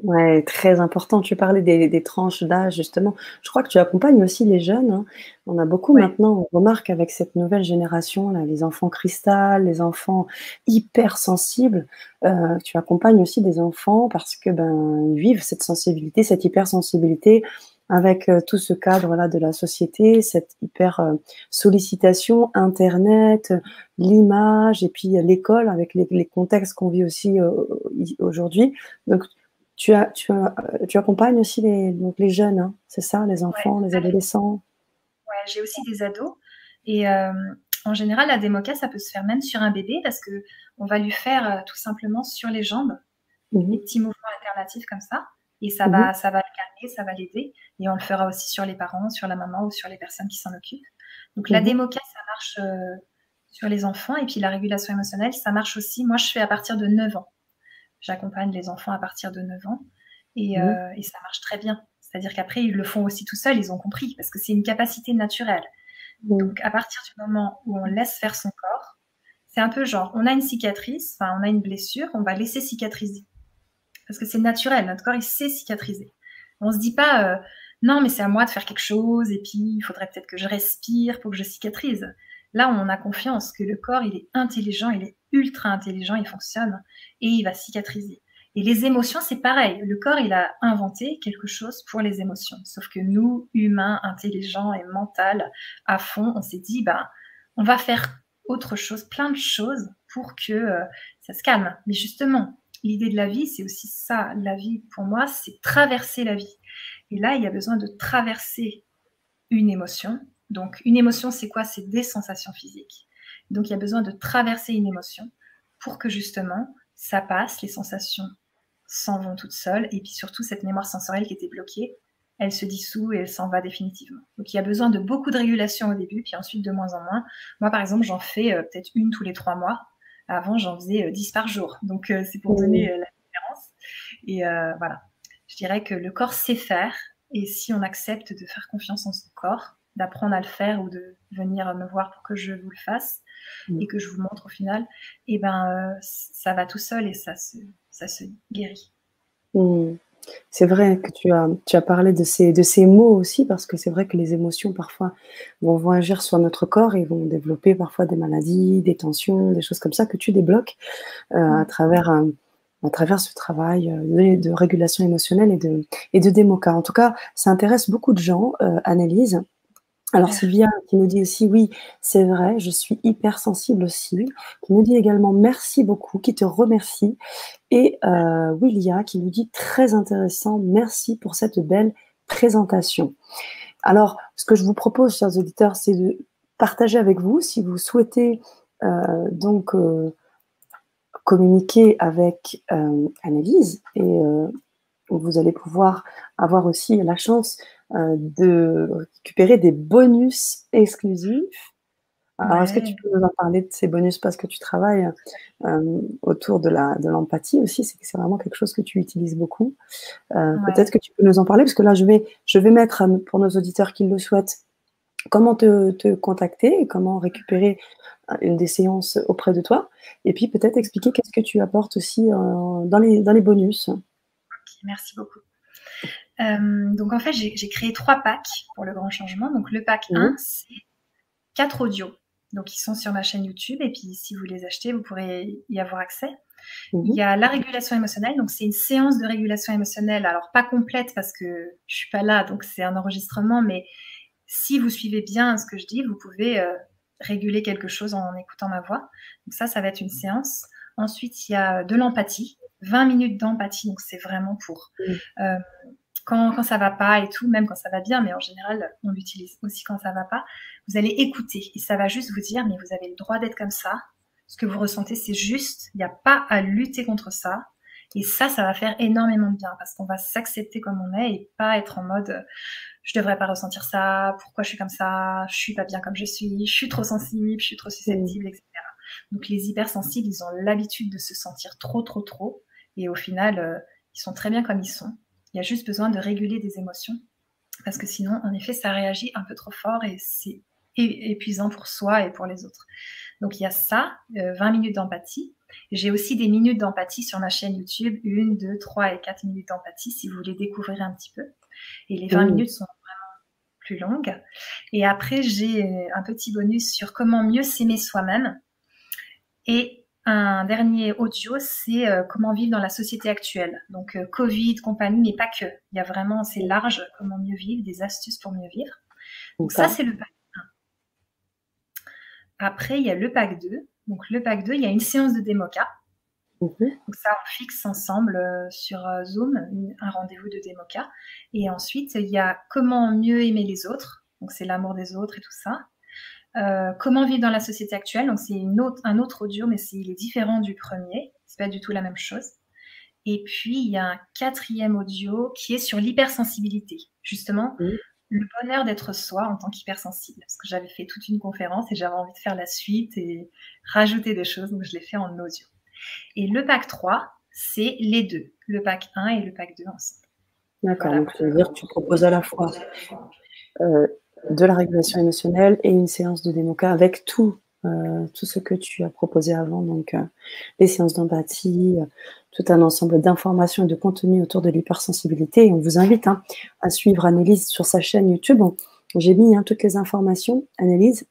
Ouais, très important. Tu parlais des tranches d'âge, justement. Je crois que tu accompagnes aussi les jeunes, hein. On a beaucoup Ouais. maintenant, on remarque avec cette nouvelle génération, là, les enfants cristal, les enfants hypersensibles. Tu accompagnes aussi des enfants parce que ben, ils vivent cette sensibilité, cette hypersensibilité avec tout ce cadre-là de la société, cette hyper sollicitation, Internet, l'image et puis l'école avec les contextes qu'on vit aussi aujourd'hui. Donc, tu accompagnes aussi donc les jeunes, hein, c'est ça, les Ouais, enfants, les adolescents? ouais, j'ai aussi des ados et en général, la démoca, ça peut se faire même sur un bébé parce que on va lui faire tout simplement sur les jambes Mmh des mh. petits mouvements alternatifs comme ça et Mmh mh. ça va le calmer, ça va l'aider et on le fera aussi sur les parents, sur la maman ou sur les personnes qui s'en occupent. Donc la Mmh mh. démoca, ça marche sur les enfants et puis la régulation émotionnelle, ça marche aussi. Moi, je fais à partir de 9 ans. J'accompagne les enfants à partir de 9 ans Mmh mh. et ça marche très bien. C'est-à-dire qu'après, ils le font aussi tout seuls, ils ont compris, parce que c'est une capacité naturelle. Mmh. Donc, à partir du moment où on laisse faire son corps, c'est un peu genre, on a une cicatrice, enfin, on a une blessure, on va laisser cicatriser. Parce que c'est naturel, notre corps, il sait cicatriser. On se dit pas, non, mais c'est à moi de faire quelque chose, et puis il faudrait peut-être que je respire pour que je cicatrise. Là, on a confiance que le corps, il est intelligent, il est ultra intelligent, il fonctionne, et il va cicatriser. Et les émotions, c'est pareil. Le corps, il a inventé quelque chose pour les émotions. Sauf que nous, humains, intelligents et mentales, à fond, on s'est dit, bah, on va faire autre chose, plein de choses pour que ça se calme. Mais justement, l'idée de la vie, c'est aussi ça. La vie, pour moi, c'est traverser la vie. Et là, il y a besoin de traverser une émotion. Donc, une émotion, c'est quoi? C'est des sensations physiques. Donc, il y a besoin de traverser une émotion pour que justement, ça passe, les sensations s'en vont toutes seules. Et puis surtout, cette mémoire sensorielle qui était bloquée, elle se dissout et elle s'en va définitivement. Donc, il y a besoin de beaucoup de régulation au début, puis ensuite de moins en moins. Moi, par exemple, j'en fais peut-être une tous les 3 mois. Avant, j'en faisais 10 par jour. Donc, c'est pour donner Mmh. la différence. Et voilà. Je dirais que le corps sait faire. Et si on accepte de faire confiance en son corps, d'apprendre à le faire ou de venir me voir pour que je vous le fasse Mmh. et que je vous montre au final, et ben, ça va tout seul et ça se guérit. Mmh. C'est vrai que tu as parlé de ces mots aussi parce que c'est vrai que les émotions parfois vont agir sur notre corps et vont développer parfois des maladies, des tensions, des choses comme ça que tu débloques, Mmh. à travers ce travail, de régulation émotionnelle et de démoca. En tout cas, ça intéresse beaucoup de gens, Annelise. Alors Merci. Sylvia qui nous dit aussi: «Oui, c'est vrai, je suis hypersensible aussi», qui nous dit également: «Merci beaucoup», qui te remercie et Willia qui nous dit: «Très intéressant, merci pour cette belle présentation». Alors, ce que je vous propose, chers auditeurs, c'est de partager avec vous si vous souhaitez, donc communiquer avec, Annelise et vous allez pouvoir avoir aussi la chance, de récupérer des bonus exclusifs. Alors, est-ce que tu Ouais, peux nous en parler de ces bonus? Parce que tu travailles, autour de l'empathie aussi, c'est vraiment quelque chose que tu utilises beaucoup. ouais. Peut-être que tu peux nous en parler? Parce que là, je vais mettre, pour nos auditeurs qui le souhaitent, comment te contacter et comment récupérer, une des séances auprès de toi et puis peut-être expliquer qu'est-ce que tu apportes aussi, dans les bonus? OK, merci beaucoup. Donc en fait, j'ai créé 3 packs pour le grand changement. Donc le pack Mmh 1, mh. c'est 4 audios. Donc ils sont sur ma chaîne YouTube et puis si vous les achetez, vous pourrez y avoir accès. Mmh Il mh. y a la régulation émotionnelle, donc c'est une séance de régulation émotionnelle, alors pas complète parce que je suis pas là, donc c'est un enregistrement, mais si vous suivez bien ce que je dis, vous pouvez réguler quelque chose en écoutant ma voix. Donc ça va être une séance. Ensuite, il y a de l'empathie, 20 minutes d'empathie, donc c'est vraiment pour Mmh. euh, quand ça va pas et tout, même quand ça va bien, mais en général, on l'utilise aussi quand ça va pas. Vous allez écouter et ça va juste vous dire, mais vous avez le droit d'être comme ça. Ce que vous ressentez, c'est juste. Il n'y a pas à lutter contre ça. Et ça va faire énormément de bien parce qu'on va s'accepter comme on est et pas être en mode je devrais pas ressentir ça, pourquoi je suis comme ça, je suis pas bien comme je suis trop sensible, je suis trop susceptible, etc. Donc les hypersensibles, ils ont l'habitude de se sentir trop. Et au final, ils sont très bien comme ils sont. Il y a juste besoin de réguler des émotions parce que sinon, en effet, ça réagit un peu trop fort et c'est épuisant pour soi et pour les autres. Donc il y a ça, 20 minutes d'empathie. J'ai aussi des minutes d'empathie sur ma chaîne YouTube, 1, 2, 3 et 4 minutes d'empathie si vous voulez découvrir un petit peu. Et les 20 minutes sont vraiment plus longues. Et après, j'ai un petit bonus sur comment mieux s'aimer soi-même. Et un dernier audio, c'est comment vivre dans la société actuelle. Donc Covid, compagnie, mais pas que. Il y a vraiment, c'est large, comment mieux vivre, des astuces pour mieux vivre. Donc ça, c'est le pack 1. Après, il y a le pack 2. Donc le pack 2, il y a une séance de démoca. Donc ça, on fixe ensemble sur Zoom un rendez-vous de démoca. Et ensuite, il y a comment mieux aimer les autres. Donc c'est l'amour des autres et tout ça. Comment vivre dans la société actuelle. Donc c'est un autre audio, mais il est différent du premier. C'est pas du tout la même chose. Et puis, il y a un 4e audio qui est sur l'hypersensibilité. Justement, le bonheur d'être soi en tant qu'hypersensible. Parce que j'avais fait toute une conférence et j'avais envie de faire la suite et rajouter des choses. Donc je l'ai fait en audio. Et le pack 3, c'est les deux. Le pack 1 et le pack 2 ensemble. D'accord, voilà. Donc ça veut dire que tu proposes à la fois de la régulation émotionnelle et une séance de démoca avec tout ce que tu as proposé avant, donc les séances d'empathie, tout un ensemble d'informations et de contenus autour de l'hypersensibilité. Et on vous invite à suivre Annelise sur sa chaîne YouTube. J'ai mis toutes les informations, Annelise,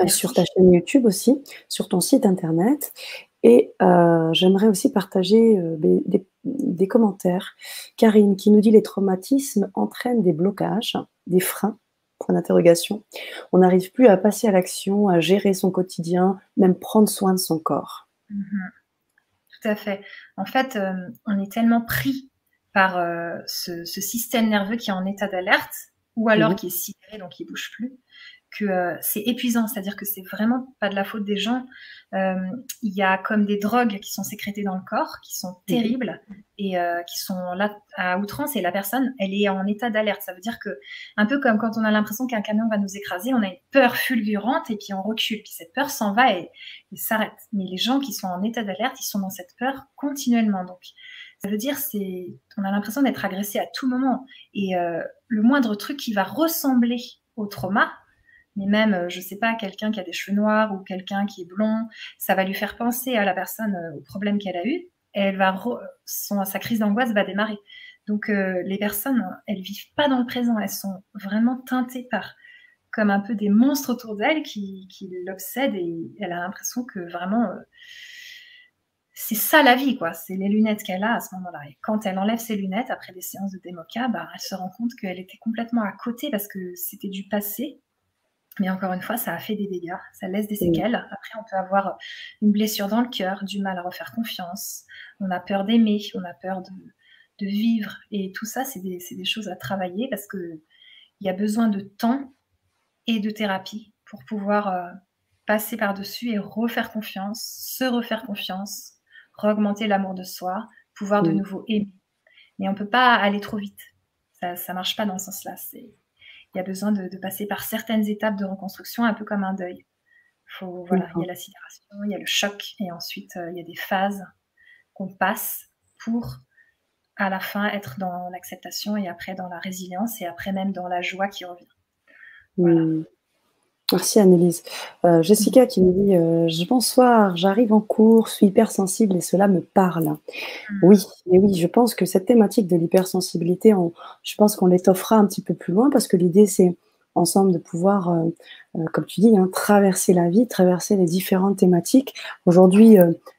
sur ta chaîne YouTube aussi, sur ton site internet. Et j'aimerais aussi partager des commentaires. Karine qui nous dit: les traumatismes entraînent des blocages, des freins, point d'interrogation. On n'arrive plus à passer à l'action, à gérer son quotidien, même prendre soin de son corps. Tout à fait. En fait, on est tellement pris par ce système nerveux qui est en état d'alerte, ou alors qui est sidéré, donc qui ne bouge plus, que c'est épuisant, c'est-à-dire que c'est vraiment pas de la faute des gens. Il y a comme des drogues qui sont sécrétées dans le corps, qui sont terribles et qui sont là à outrance, et la personne, elle est en état d'alerte. Ça veut dire que, un peu comme quand on a l'impression qu'un camion va nous écraser, on a une peur fulgurante et puis on recule, puis cette peur s'en va et s'arrête. Mais les gens qui sont en état d'alerte, ils sont dans cette peur continuellement. Donc, ça veut dire on a l'impression d'être agressé à tout moment. Et le moindre truc qui va ressembler au trauma, mais même, je sais pas, quelqu'un qui a des cheveux noirs ou quelqu'un qui est blond, ça va lui faire penser à la personne, au problème qu'elle a eu, et elle va sa crise d'angoisse va démarrer. Donc les personnes, elles vivent pas dans le présent, elles sont vraiment teintées par comme un peu des monstres autour d'elle qui l'obsèdent, et elle a l'impression que vraiment c'est ça la vie, quoi. C'est les lunettes qu'elle a à ce moment-là. Et quand elle enlève ses lunettes après des séances de démoca, elle se rend compte qu'elle était complètement à côté parce que c'était du passé. Mais encore une fois, ça a fait des dégâts, ça laisse des séquelles. Après, on peut avoir une blessure dans le cœur, du mal à refaire confiance. On a peur d'aimer, on a peur de vivre. Et tout ça, c'est des choses à travailler parce qu'il y a besoin de temps et de thérapie pour pouvoir passer par-dessus et refaire confiance, se refaire confiance, re-augmenter l'amour de soi, pouvoir de nouveau aimer. Mais on ne peut pas aller trop vite. Ça ne marche pas dans ce sens-là. Il y a besoin de passer par certaines étapes de reconstruction, un peu comme un deuil. Il y a la sidération, il y a le choc, et ensuite il y a des phases qu'on passe pour, à la fin, être dans l'acceptation, et après dans la résilience, et après même dans la joie qui revient. Voilà. Merci Annelise. Jessica qui me dit bonsoir, j'arrive en cours, je suis hypersensible et cela me parle. Oui, je pense que cette thématique de l'hypersensibilité, je pense qu'on l'étoffera un petit peu plus loin parce que l'idée c'est ensemble de pouvoir, comme tu dis, traverser la vie, traverser les différentes thématiques. Aujourd'hui,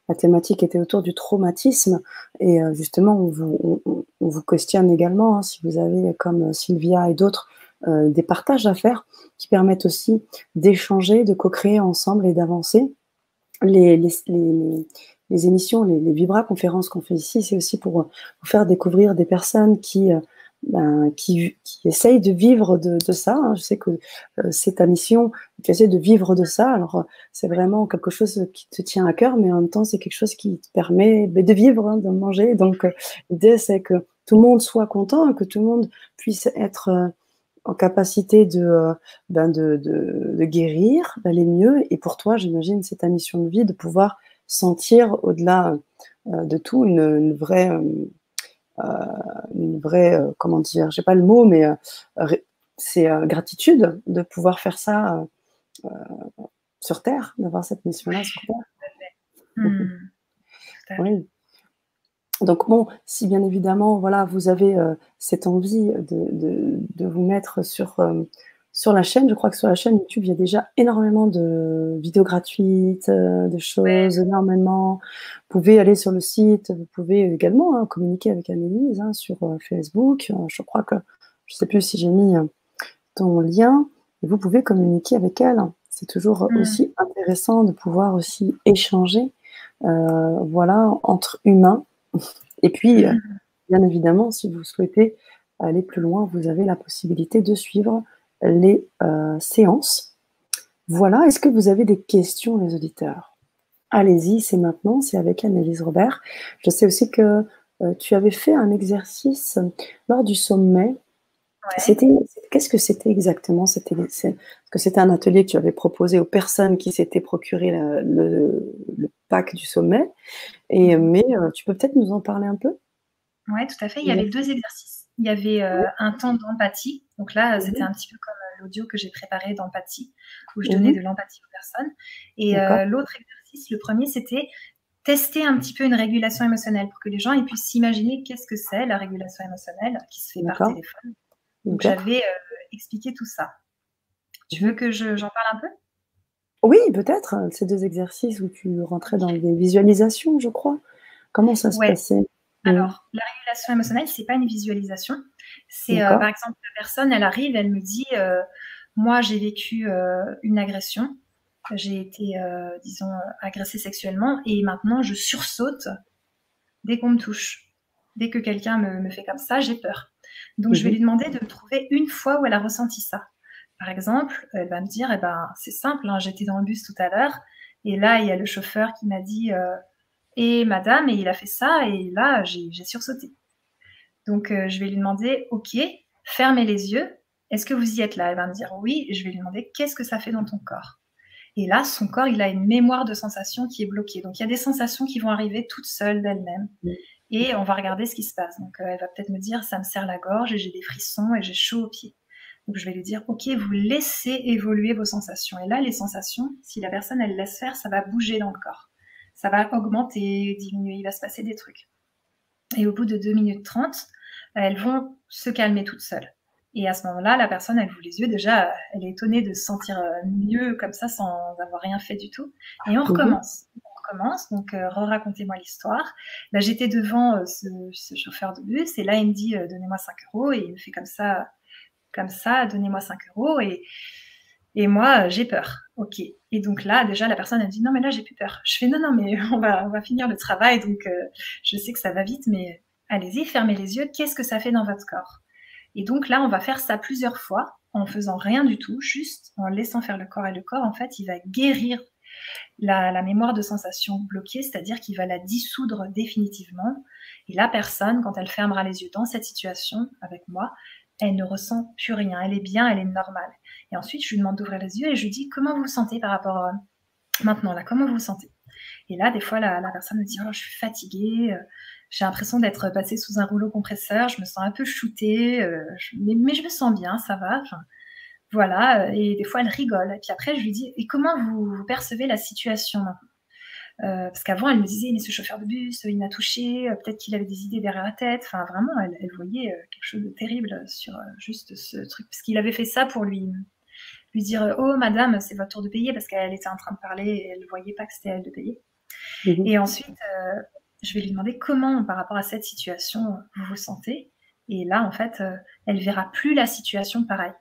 la thématique était autour du traumatisme et justement on vous questionne également si vous avez, comme Sylvia et d'autres, des partages à faire qui permettent aussi d'échanger, de co-créer ensemble et d'avancer. Les émissions, les Vibra conférences qu'on fait ici, c'est aussi pour vous faire découvrir des personnes qui qui essaye de vivre de ça, hein. Je sais que c'est ta mission, tu essaies de vivre de ça. Alors, c'est vraiment quelque chose qui te tient à cœur, mais en même temps, c'est quelque chose qui te permet de vivre, hein, de manger. Donc, l'idée, c'est que tout le monde soit content, que tout le monde puisse être en capacité de guérir, d'aller mieux. Et pour toi, j'imagine, c'est ta mission de vie de pouvoir sentir au-delà de tout une vraie, comment dire, j'ai pas le mot, mais c'est gratitude de pouvoir faire ça sur Terre, d'avoir cette mission-là sur Terre. Mmh. Tout à fait. Oui. Donc bon, si bien évidemment, voilà, vous avez cette envie de vous mettre sur la chaîne, je crois que sur la chaîne YouTube, il y a déjà énormément de vidéos gratuites, de Ouais. choses, énormément. Vous pouvez aller sur le site, vous pouvez également, hein, communiquer avec Annelise, hein, sur Facebook. Je crois que, je sais plus si j'ai mis ton lien, et vous pouvez communiquer avec elle. C'est toujours Mmh. aussi intéressant de pouvoir aussi échanger, voilà, entre humains. Et puis, bien évidemment, si vous souhaitez aller plus loin, vous avez la possibilité de suivre les séances. Voilà, est-ce que vous avez des questions, les auditeurs? Allez-y, c'est maintenant, c'est avec Annelise Robert. Je sais aussi que tu avais fait un exercice lors du sommet. Ouais. Qu'est-ce que c'était exactement? Parce que c'était un atelier que tu avais proposé aux personnes qui s'étaient procuré le pack du sommet. Mais tu peux peut-être nous en parler un peu? Ouais, tout à fait. Il y avait 2 exercices. Il y avait, un temps d'empathie. Donc là, c'était Mmh. un petit peu comme, l'audio que j'ai préparé d'empathie, où je donnais Mmh. de l'empathie aux personnes et D'accord. l'autre exercice, le premier, c'était tester un petit peu une régulation émotionnelle pour que les gens, ils puissent s'imaginer qu'est-ce que c'est la régulation émotionnelle qui se fait par D'accord. téléphone. Donc OK. j'avais, expliqué tout ça. Tu veux Mmh. que j'en parle un peu? Oui, peut-être, ces 2 exercices où tu rentrais dans des visualisations, je crois? Comment ça se Ouais. passait? Mmh. Alors, la régulation émotionnelle, c'est pas une visualisation. C'est, D'accord. par exemple, la personne, elle arrive, elle me dit, «Moi, j'ai vécu, une agression. J'ai été, disons, agressée sexuellement et maintenant je sursaute dès qu'on me touche. Dès que quelqu'un me fait comme ça, j'ai peur». Donc je vais Mmh. lui demander de me trouver une fois où elle a ressenti ça. Par exemple, elle va me dire: «Eh ben, c'est simple, hein, j'étais dans le bus tout à l'heure et là, il y a le chauffeur qui m'a dit, "Et madame" et il a fait ça et là, j'ai sursauté». Donc, je vais lui demander: «OK, fermez les yeux. Est-ce que vous y êtes là?» Elle va me dire: «Oui» et je vais lui demander: «Qu'est-ce que ça fait dans ton corps?» Et là, son corps, il a une mémoire de sensations qui est bloquée. Donc il y a des sensations qui vont arriver toutes seules d'elles-mêmes Mmh. et on va regarder ce qui se passe. Donc, elle va peut-être me dire: «Ça me serre la gorge et j'ai des frissons et j'ai chaud aux pieds». Donc je vais lui dire: «OK, vous laissez évoluer vos sensations» et là, les sensations, si la personne, elle laisse faire, ça va bouger dans le corps. Ça va augmenter, diminuer, il va se passer des trucs. Et au bout de 2 minutes 30, elles vont se calmer toutes seules. Et à ce moment-là, la personne, elle ouvre les yeux. Déjà, elle est étonnée de se sentir mieux comme ça sans avoir rien fait du tout. Et on Mmh. recommence. On recommence. Donc, re-racontez-moi l'histoire. Là, j'étais devant ce chauffeur de bus et là, il me dit donnez-moi 5 euros et il me fait comme ça, donnez-moi 5 euros. Et moi, j'ai peur. OK. Et donc là, déjà, la personne, elle me dit non, mais là, j'ai plus peur. Je fais non, non, mais on va finir le travail. Donc, je sais que ça va vite, mais allez-y, fermez les yeux. Qu'est-ce que ça fait dans votre corps? Et donc là, on va faire ça plusieurs fois en faisant rien du tout, juste en laissant faire le corps. Et le corps, en fait, il va guérir la mémoire de sensation bloquée, c'est-à-dire qu'il va la dissoudre définitivement. Et la personne, quand elle fermera les yeux dans cette situation avec moi, elle ne ressent plus rien. Elle est bien, elle est normale. Et ensuite, je lui demande d'ouvrir les yeux et je lui dis comment vous vous sentez par rapport à maintenant, là, comment vous vous sentez? Et là, des fois, la personne me dit oh, je suis fatiguée, j'ai l'impression d'être passée sous un rouleau compresseur, je me sens un peu shootée, mais je me sens bien, ça va. Enfin, voilà, et des fois, elle rigole. Et puis après, je lui dis et comment vous percevez la situation maintenant? Parce qu'avant, elle me disait mais ce chauffeur de bus, il m'a touchée, peut-être qu'il avait des idées derrière la tête. Enfin, vraiment, elle voyait quelque chose de terrible sur juste ce truc. Parce qu'il avait fait ça pour lui dire oh madame c'est votre tour de payer parce qu'elle était en train de parler et elle ne voyait pas que c'était à elle de payer. Mmh. Et ensuite je vais lui demander comment par rapport à cette situation vous vous sentez. Et là en fait elle verra plus la situation pareil.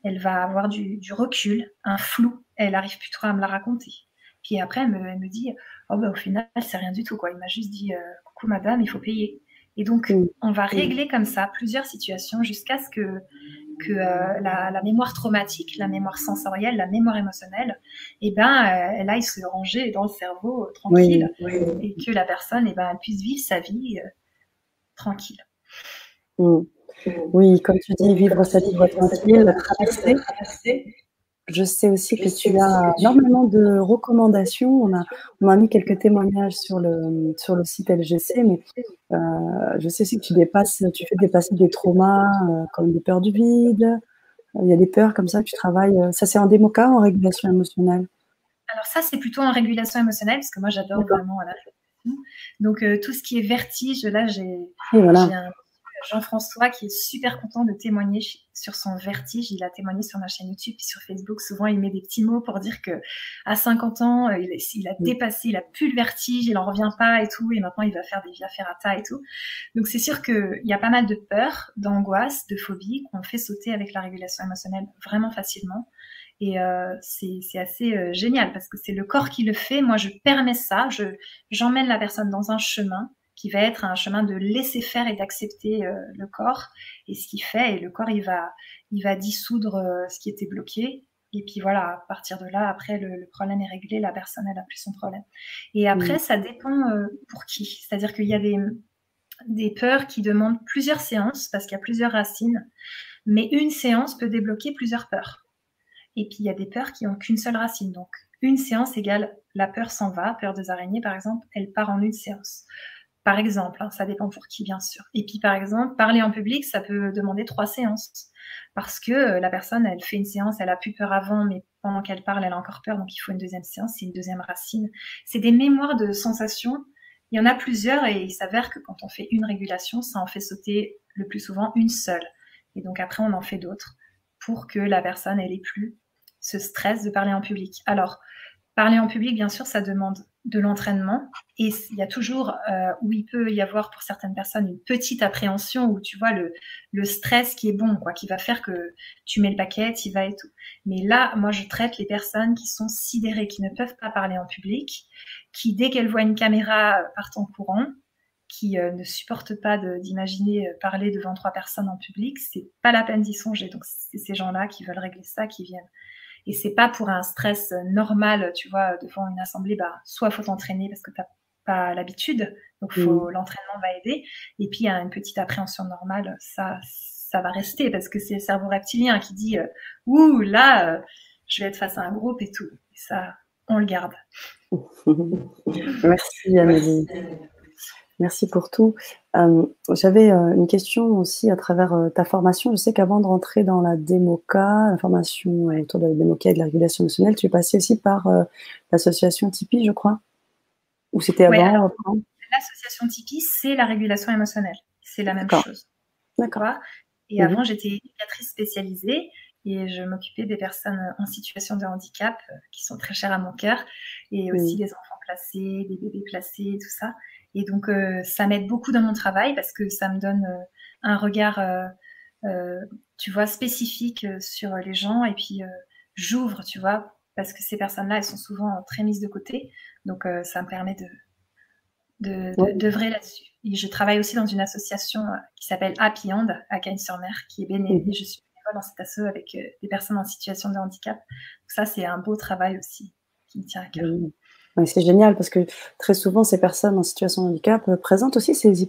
Elle va avoir du recul, un flou, elle arrive plus trop à me la raconter. Puis après elle me dit oh bah au final c'est rien du tout quoi, il m'a juste dit coucou madame il faut payer. Et donc, on va régler comme ça plusieurs situations jusqu'à ce que la mémoire traumatique, la mémoire sensorielle, la mémoire émotionnelle, elle aille se ranger dans le cerveau tranquille, et que la personne, elle puisse vivre sa vie tranquille. Oui, comme tu dis, vivre sa vie tranquille, traverser. Je sais aussi que tu as énormément de recommandations. On a mis quelques témoignages sur le site LGC, mais je sais aussi que tu fais dépasser des traumas comme des peurs du vide. Il y a des peurs comme ça que tu travailles. Ça, c'est en démoca ou en régulation émotionnelle? Alors ça, c'est plutôt en régulation émotionnelle, parce que moi, j'adore vraiment la régulation. Donc, tout ce qui est vertige, là, j'ai un Jean-François qui est super content de témoigner sur son vertige. Il a témoigné sur ma chaîne YouTube et sur Facebook. Souvent, il met des petits mots pour dire que à 50 ans, il a dépassé, il a plus le vertige, il en revient pas et tout. Et maintenant, il va faire des via ferrata et tout. Donc, c'est sûr qu'il y a pas mal de peurs, d'angoisses, de phobies qu'on fait sauter avec la régulation émotionnelle vraiment facilement. Et c'est assez génial parce que c'est le corps qui le fait. Moi, je permets ça. J'emmène la personne dans un chemin qui va être un chemin de laisser faire et d'accepter le corps et ce qu'il fait. Et le corps, il va dissoudre ce qui était bloqué. Et puis voilà, à partir de là, après, le problème est réglé, la personne, elle n'a plus son problème. Et après, ça dépend pour qui. C'est-à-dire qu'il y a des peurs qui demandent plusieurs séances parce qu'il y a plusieurs racines. Mais une séance peut débloquer plusieurs peurs. Et puis, il y a des peurs qui n'ont qu'une seule racine. Donc, une séance égale la peur s'en va. Peur des araignées, par exemple, elle part en une séance. Par exemple, ça dépend pour qui, bien sûr. Et puis, par exemple, parler en public, ça peut demander 3 séances. Parce que la personne, elle fait une séance, elle a plus peur avant, mais pendant qu'elle parle, elle a encore peur, donc il faut une deuxième séance, c'est une deuxième racine. C'est des mémoires de sensations. Il y en a plusieurs et il s'avère que quand on fait une régulation, ça en fait sauter le plus souvent une seule. Et donc après, on en fait d'autres pour que la personne, elle ait plus ce stress de parler en public. Alors, parler en public, bien sûr, ça demande de l'entraînement. Et il y a toujours où il peut y avoir pour certaines personnes une petite appréhension où tu vois le stress qui est bon, quoi, qui va faire que tu mets le paquet, tu y vas et tout. Mais là, moi, je traite les personnes qui sont sidérées, qui ne peuvent pas parler en public, qui, dès qu'elles voient une caméra, partent en courant, qui ne supportent pas d'imaginer parler devant 3 personnes en public. C'est pas la peine d'y songer. Donc, c'est ces gens-là qui veulent régler ça, qui viennent. Et c'est pas pour un stress normal, tu vois, devant une assemblée, soit faut t'entraîner parce que t'as pas l'habitude, donc l'entraînement va aider. Et puis il y a une petite appréhension normale, ça va rester parce que c'est le cerveau reptilien qui dit ouh là, je vais être face à un groupe et tout. Et ça, on le garde. Merci Amélie. Merci pour tout. J'avais une question aussi à travers ta formation. Je sais qu'avant de rentrer dans la démoca, la formation autour de la démoca et de la régulation émotionnelle, tu es passée aussi par l'association Tipeee, je crois. Ou c'était avant? L'association Tipeee, c'est la régulation émotionnelle. C'est la même chose. D'accord. Et avant, j'étais éducatrice spécialisée et je m'occupais des personnes en situation de handicap qui sont très chères à mon cœur et aussi des enfants placés, des bébés placés, tout ça. Et donc, ça m'aide beaucoup dans mon travail parce que ça me donne un regard, tu vois, spécifique sur les gens. Et puis, j'ouvre, tu vois, parce que ces personnes-là, elles sont souvent très mises de côté. Donc, ça me permet d'œuvrer là-dessus. Et je travaille aussi dans une association qui s'appelle Happy Hand à Cagnes-sur-Mer, qui est bénévole. Je suis bénévole dans cette asso avec des personnes en situation de handicap. Donc ça, c'est un beau travail aussi qui me tient à cœur. Oui, c'est génial parce que très souvent, ces personnes en situation de handicap présentent aussi ces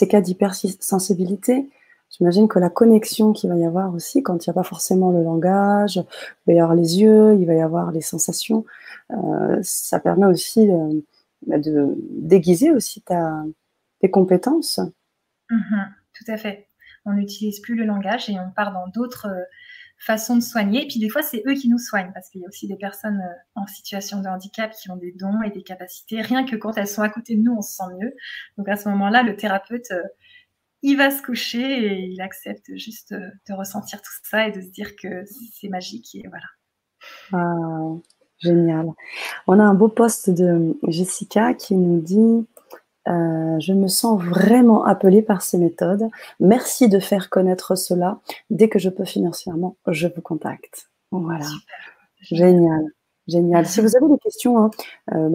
cas d'hypersensibilité. J'imagine que la connexion qu'il va y avoir aussi, quand il n'y a pas forcément le langage, il va y avoir les yeux, il va y avoir les sensations, ça permet aussi de déguiser aussi tes compétences. Tout à fait. On n'utilise plus le langage et on part dans d'autres façons de soigner. Et puis des fois, c'est eux qui nous soignent parce qu'il y a aussi des personnes en situation de handicap qui ont des dons et des capacités. Rien que quand elles sont à côté de nous, on se sent mieux. Donc à ce moment-là, le thérapeute, il va se coucher et il accepte juste de ressentir tout ça et de se dire que c'est magique. Et voilà. Ah, génial. On a un beau post de Jessica qui nous dit je me sens vraiment appelée par ces méthodes. Merci de faire connaître cela. Dès que je peux financièrement, je vous contacte. Voilà. Super. Génial. Génial. Si vous avez des questions, hein,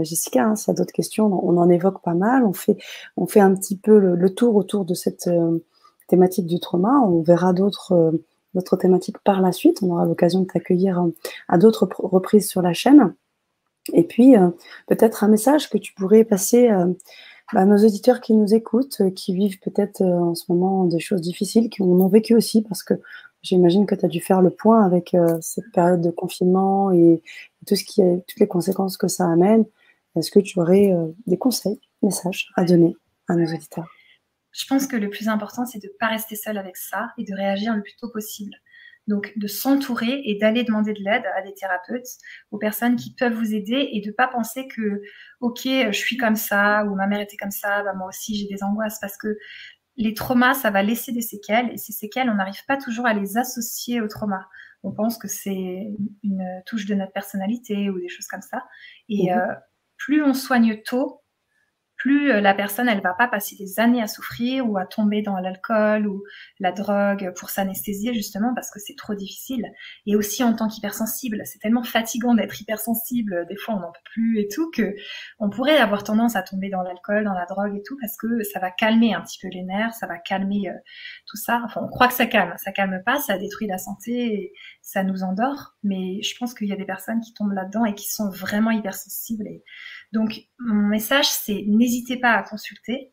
Jessica, hein, s'il y a d'autres questions, on en évoque pas mal. On fait un petit peu le tour autour de cette thématique du trauma. On verra d'autres thématiques par la suite. On aura l'occasion de t'accueillir à d'autres reprises sur la chaîne. Et puis, peut-être un message que tu pourrais passer à nos auditeurs qui nous écoutent, qui vivent peut-être en ce moment des choses difficiles, qui en ont vécu aussi, parce que j'imagine que tu as dû faire le point avec cette période de confinement et toutes les conséquences que ça amène. Est-ce que tu aurais des conseils, messages à donner à nos auditeurs? Je pense que le plus important, c'est de ne pas rester seul avec ça et de réagir le plus tôt possible. Donc, de s'entourer et d'aller demander de l'aide à des thérapeutes, aux personnes qui peuvent vous aider et de ne pas penser que, OK, je suis comme ça ou ma mère était comme ça, bah, moi aussi j'ai des angoisses, parce que les traumas, ça va laisser des séquelles et ces séquelles, on n'arrive pas toujours à les associer au trauma. On pense que c'est une touche de notre personnalité ou des choses comme ça. Et plus on soigne tôt, plus la personne, elle va pas passer des années à souffrir ou à tomber dans l'alcool ou la drogue pour s'anesthésier, justement, parce que c'est trop difficile. Et aussi en tant qu'hypersensible, c'est tellement fatigant d'être hypersensible, des fois on n'en peut plus et tout, que on pourrait avoir tendance à tomber dans l'alcool, dans la drogue et tout, parce que ça va calmer un petit peu les nerfs, ça va calmer tout ça. Enfin, on croit que ça calme pas, ça détruit la santé, et ça nous endort. Mais je pense qu'il y a des personnes qui tombent là-dedans et qui sont vraiment hypersensibles. Et donc, mon message, c'est n'hésitez pas à consulter.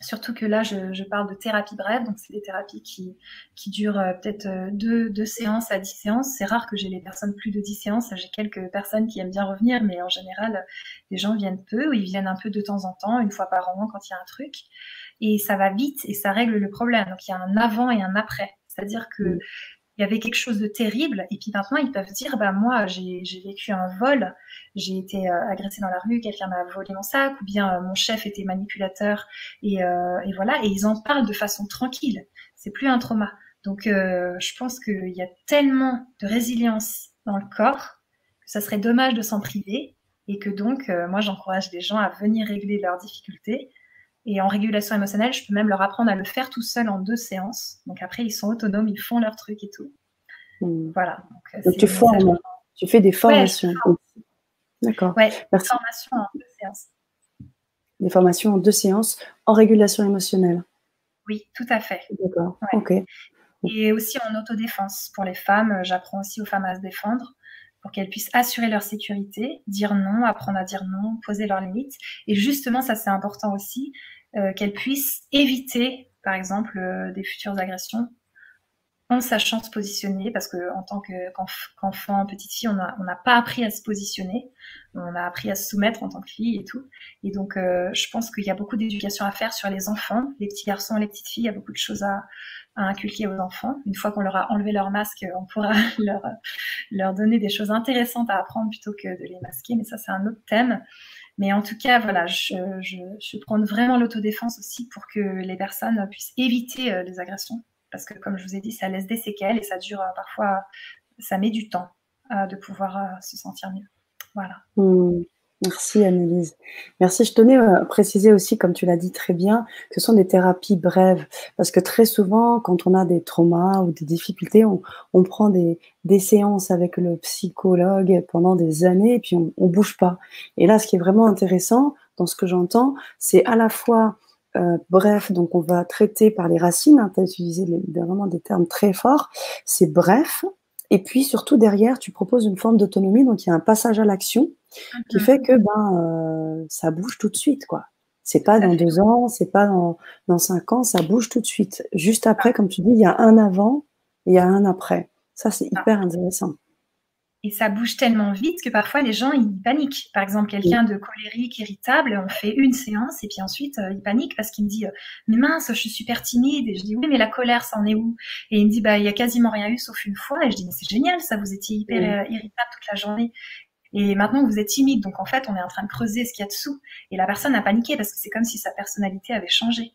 Surtout que là, je parle de thérapie brève, donc c'est des thérapies qui durent peut-être 2 séances à 10 séances. C'est rare que j'ai les personnes plus de 10 séances. J'ai quelques personnes qui aiment bien revenir, mais en général, les gens viennent peu, ou ils viennent un peu de temps en temps, une fois par an quand il y a un truc. Et ça va vite et ça règle le problème. Donc, il y a un avant et un après. C'est-à-dire que il y avait quelque chose de terrible, et puis maintenant ils peuvent dire, bah moi j'ai vécu un vol, j'ai été agressée dans la rue, quelqu'un m'a volé mon sac, ou bien mon chef était manipulateur, et voilà, et ils en parlent de façon tranquille. C'est plus un trauma. Donc je pense qu'il y a tellement de résilience dans le corps que ça serait dommage de s'en priver, et que donc moi j'encourage les gens à venir régler leurs difficultés. Et en régulation émotionnelle, je peux même leur apprendre à le faire tout seul en 2 séances. Donc après, ils sont autonomes, ils font leur truc et tout. Voilà. Donc tu formes, tu fais des formations. Ouais, d'accord. Ouais, formation en 2 séances. Des formations en 2 séances en régulation émotionnelle. Oui, tout à fait. D'accord, ouais. ok. Et aussi en autodéfense. Pour les femmes, j'apprends aussi aux femmes à se défendre pour qu'elles puissent assurer leur sécurité, dire non, apprendre à dire non, poser leurs limites. Et justement, ça c'est important aussi, qu'elles puissent éviter, par exemple, des futures agressions en sachant se positionner, parce que en tant qu'enfant, petite fille, on n'a pas appris à se positionner, on a appris à se soumettre en tant que fille et tout. Et donc, je pense qu'il y a beaucoup d'éducation à faire sur les enfants, les petits garçons, les petites filles. Il y a beaucoup de choses à inculquer aux enfants. Une fois qu'on leur a enlevé leur masque, on pourra leur donner des choses intéressantes à apprendre plutôt que de les masquer. Mais ça, c'est un autre thème. Mais en tout cas, voilà, je prône vraiment l'autodéfense aussi pour que les personnes puissent éviter les agressions. Parce que, comme je vous ai dit, ça laisse des séquelles et ça dure parfois, ça met du temps de pouvoir se sentir mieux. Voilà. Merci Annelise. Merci. Je tenais à préciser aussi, comme tu l'as dit très bien, que ce sont des thérapies brèves. Parce que très souvent, quand on a des traumas ou des difficultés, on prend des séances avec le psychologue pendant des années et puis on bouge pas. Et là, ce qui est vraiment intéressant dans ce que j'entends, c'est à la fois bref, donc on va traiter par les racines, hein, tu as utilisé vraiment des termes très forts, c'est bref, et puis surtout derrière, tu proposes une forme d'autonomie, donc il y a un passage à l'action qui fait que ça bouge tout de suite, quoi. C'est pas dans 2 ans, c'est pas dans 5 ans, ça bouge tout de suite. Juste après, comme tu dis, il y a un avant et il y a un après. Ça, c'est hyper intéressant. Et ça bouge tellement vite que parfois les gens ils paniquent. Par exemple, quelqu'un de colérique, irritable, on fait une séance et puis ensuite il panique parce qu'il me dit mais mince, je suis super timide. Et je dis oui, mais la colère, ça en est où? Et il me dit bah il y a quasiment rien eu sauf une fois. Et je dis mais c'est génial, ça, vous étiez hyper irritable toute la journée. Et maintenant vous êtes timide, donc en fait on est en train de creuser ce qu'il y a dessous. Et la personne a paniqué parce que c'est comme si sa personnalité avait changé.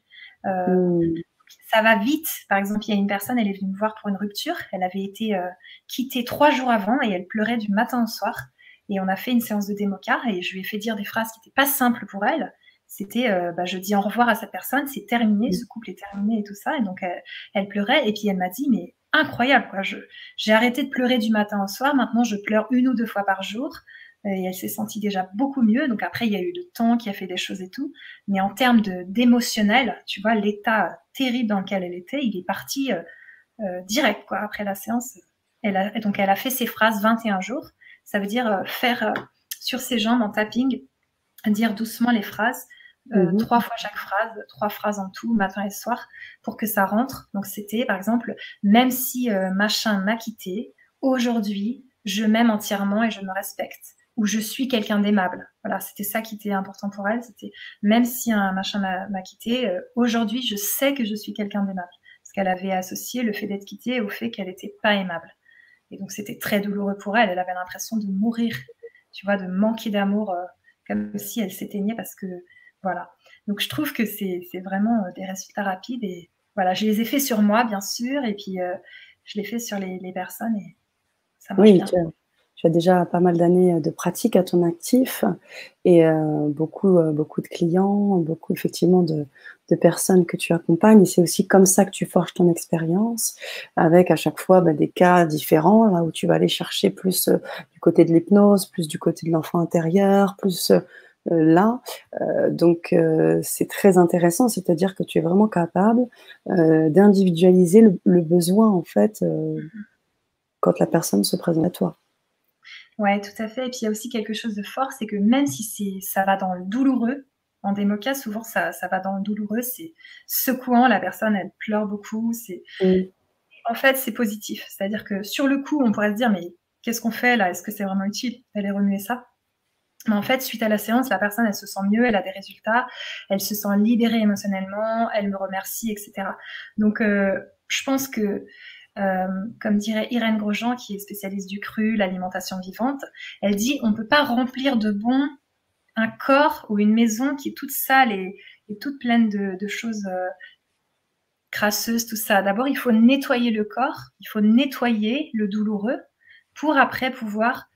Ça va vite. Par exemple, il y a une personne, elle est venue me voir pour une rupture. Elle avait été quittée 3 jours avant et elle pleurait du matin au soir. Et on a fait une séance de démoca et je lui ai fait dire des phrases qui n'étaient pas simples pour elle. C'était je dis au revoir à cette personne, c'est terminé, ce couple est terminé et tout ça. Et donc elle pleurait et puis elle m'a dit mais incroyable quoi. J'ai arrêté de pleurer du matin au soir. Maintenant je pleure 1 ou 2 fois par jour. et elle s'est sentie déjà beaucoup mieux. Donc après, il y a eu le temps qui a fait des choses et tout. Mais en termes d'émotionnel, tu vois, l'état terrible dans lequel elle était, il est parti direct, quoi. Après la séance, donc elle a fait ses phrases 21 jours. Ça veut dire faire sur ses jambes en tapping, dire doucement les phrases, 3 fois chaque phrase, 3 phrases en tout, matin et soir, pour que ça rentre. Donc c'était, par exemple, même si machin m'a quitté, aujourd'hui, je m'aime entièrement et je me respecte. Ou je suis quelqu'un d'aimable. Voilà, c'était ça qui était important pour elle. C'était même si un machin m'a quitté, aujourd'hui, je sais que je suis quelqu'un d'aimable. Parce qu'elle avait associé le fait d'être quittée au fait qu'elle n'était pas aimable. Et donc c'était très douloureux pour elle. Elle avait l'impression de mourir, tu vois, de manquer d'amour, comme si elle s'éteignait parce que voilà. Donc je trouve que c'est vraiment des résultats rapides et voilà, je les ai faits sur moi bien sûr et puis je les fais sur les personnes et ça marche bien. Tu as déjà pas mal d'années de pratique à ton actif et beaucoup de clients, beaucoup effectivement de personnes que tu accompagnes et c'est aussi comme ça que tu forges ton expérience avec à chaque fois des cas différents, là où tu vas aller chercher plus du côté de l'hypnose, plus du côté de l'enfant intérieur, plus là. Donc c'est très intéressant, c'est-à-dire que tu es vraiment capable d'individualiser le besoin en fait quand la personne se présente à toi. Ouais, tout à fait. Et puis il y a aussi quelque chose de fort, c'est que même si ça va dans le douloureux, en démoca, souvent ça va dans le douloureux, c'est secouant, la personne elle pleure beaucoup, en fait c'est positif. C'est-à-dire que sur le coup, on pourrait se dire mais qu'est-ce qu'on fait là? Est-ce que c'est vraiment utile d'aller remuer ça? Mais en fait, suite à la séance, la personne, elle se sent mieux, elle a des résultats, elle se sent libérée émotionnellement, elle me remercie, etc. Donc, je pense que, comme dirait Irène Grosjean, qui est spécialiste du cru, l'alimentation vivante, elle dit on ne peut pas remplir de bon un corps ou une maison qui est toute sale et toute pleine de choses crasseuses, tout ça. D'abord, il faut nettoyer le corps, il faut nettoyer le douloureux pour après pouvoir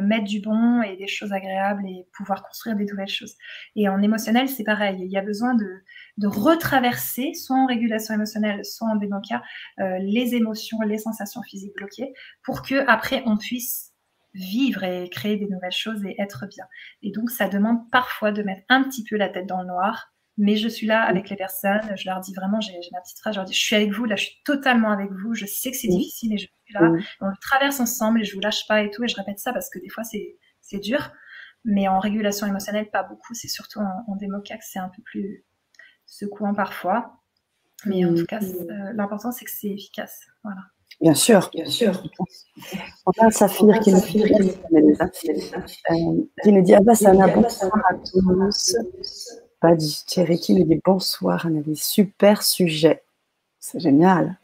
mettre du bon et des choses agréables et pouvoir construire des nouvelles choses. Et en émotionnel, c'est pareil. Il y a besoin de retraverser, soit en régulation émotionnelle, soit en démoca, les émotions, les sensations physiques bloquées pour que après on puisse vivre et créer des nouvelles choses et être bien. Et donc, ça demande parfois de mettre un petit peu la tête dans le noir, mais je suis là avec les personnes, je leur dis vraiment, j'ai ma petite phrase, je leur dis, je suis avec vous, là, je suis totalement avec vous, je sais que c'est difficile et je suis là, on le traverse ensemble et je vous lâche pas et tout, et je répète ça parce que des fois, c'est dur, mais en régulation émotionnelle, pas beaucoup, c'est surtout en démoca que c'est un peu plus secouant parfois, mais en tout cas, l'important, c'est que c'est efficace, voilà. Bien sûr, bien sûr. On a Saphir qui nous dit ah bah Sana, bonsoir à tous. Badji Thierry qui nous dit bonsoir, Annalise, super sujet. C'est génial.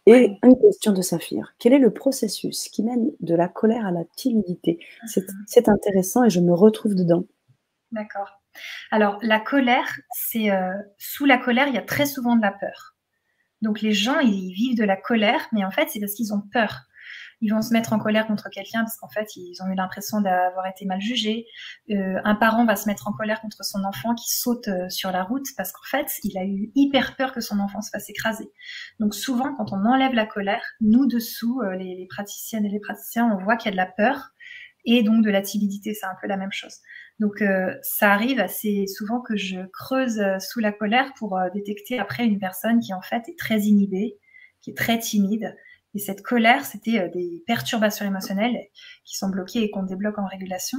Et une question de Saphir. Quel est le processus qui mène de la colère à la timidité? C'est intéressant et je me retrouve dedans. D'accord. Alors, la colère, c'est sous la colère, il y a très souvent de la peur. Donc les gens, ils vivent de la colère, mais en fait, c'est parce qu'ils ont peur. Ils vont se mettre en colère contre quelqu'un parce qu'en fait, ils ont eu l'impression d'avoir été mal jugés. Un parent va se mettre en colère contre son enfant qui saute sur la route parce qu'en fait, il a eu hyper peur que son enfant se fasse écraser. Donc souvent, quand on enlève la colère, nous dessous, les praticiennes et les praticiens, on voit qu'il y a de la peur et donc de la timidité, c'est un peu la même chose. Donc ça arrive assez souvent que je creuse sous la colère pour détecter après une personne qui en fait est très inhibée, qui est très timide. Et cette colère, c'était des perturbations émotionnelles qui sont bloquées et qu'on débloque en régulation.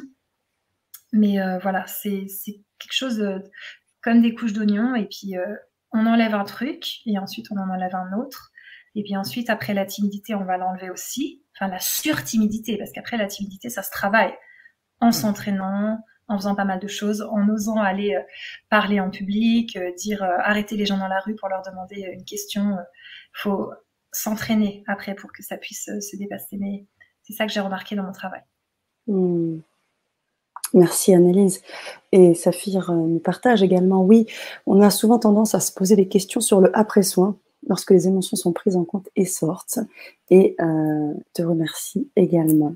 Mais voilà, c'est quelque chose comme des couches d'oignons et puis on enlève un truc et ensuite on en enlève un autre. Et puis ensuite, après la timidité, on va l'enlever aussi. Enfin, la surtimidité, parce qu'après la timidité, ça se travaille en s'entraînant, en faisant pas mal de choses, en osant aller parler en public, dire arrêter les gens dans la rue pour leur demander une question. Faut s'entraîner après pour que ça puisse se dépasser. Mais c'est ça que j'ai remarqué dans mon travail. Merci Annelise. Et Saphir nous partage également, oui, on a souvent tendance à se poser des questions sur le après-soin lorsque les émotions sont prises en compte et sortent. Et te remercie également.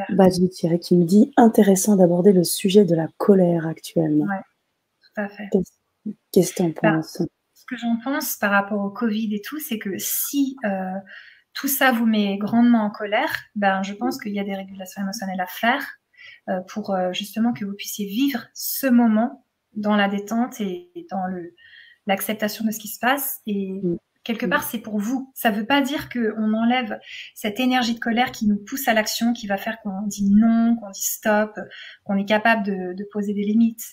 Badji Thierry qui me dit intéressant d'aborder le sujet de la colère actuellement. Ouais, tout à fait. Qu'est-ce que tu en penses? Ce que j'en pense par rapport au Covid et tout, c'est que si tout ça vous met grandement en colère, ben, je pense qu'il y a des régulations émotionnelles à faire. pour justement que vous puissiez vivre ce moment dans la détente et dans l'acceptation de ce qui se passe. Et quelque part, c'est pour vous. Ça ne veut pas dire qu'on enlève cette énergie de colère qui nous pousse à l'action, qui va faire qu'on dit non, qu'on dit stop, qu'on est capable de poser des limites.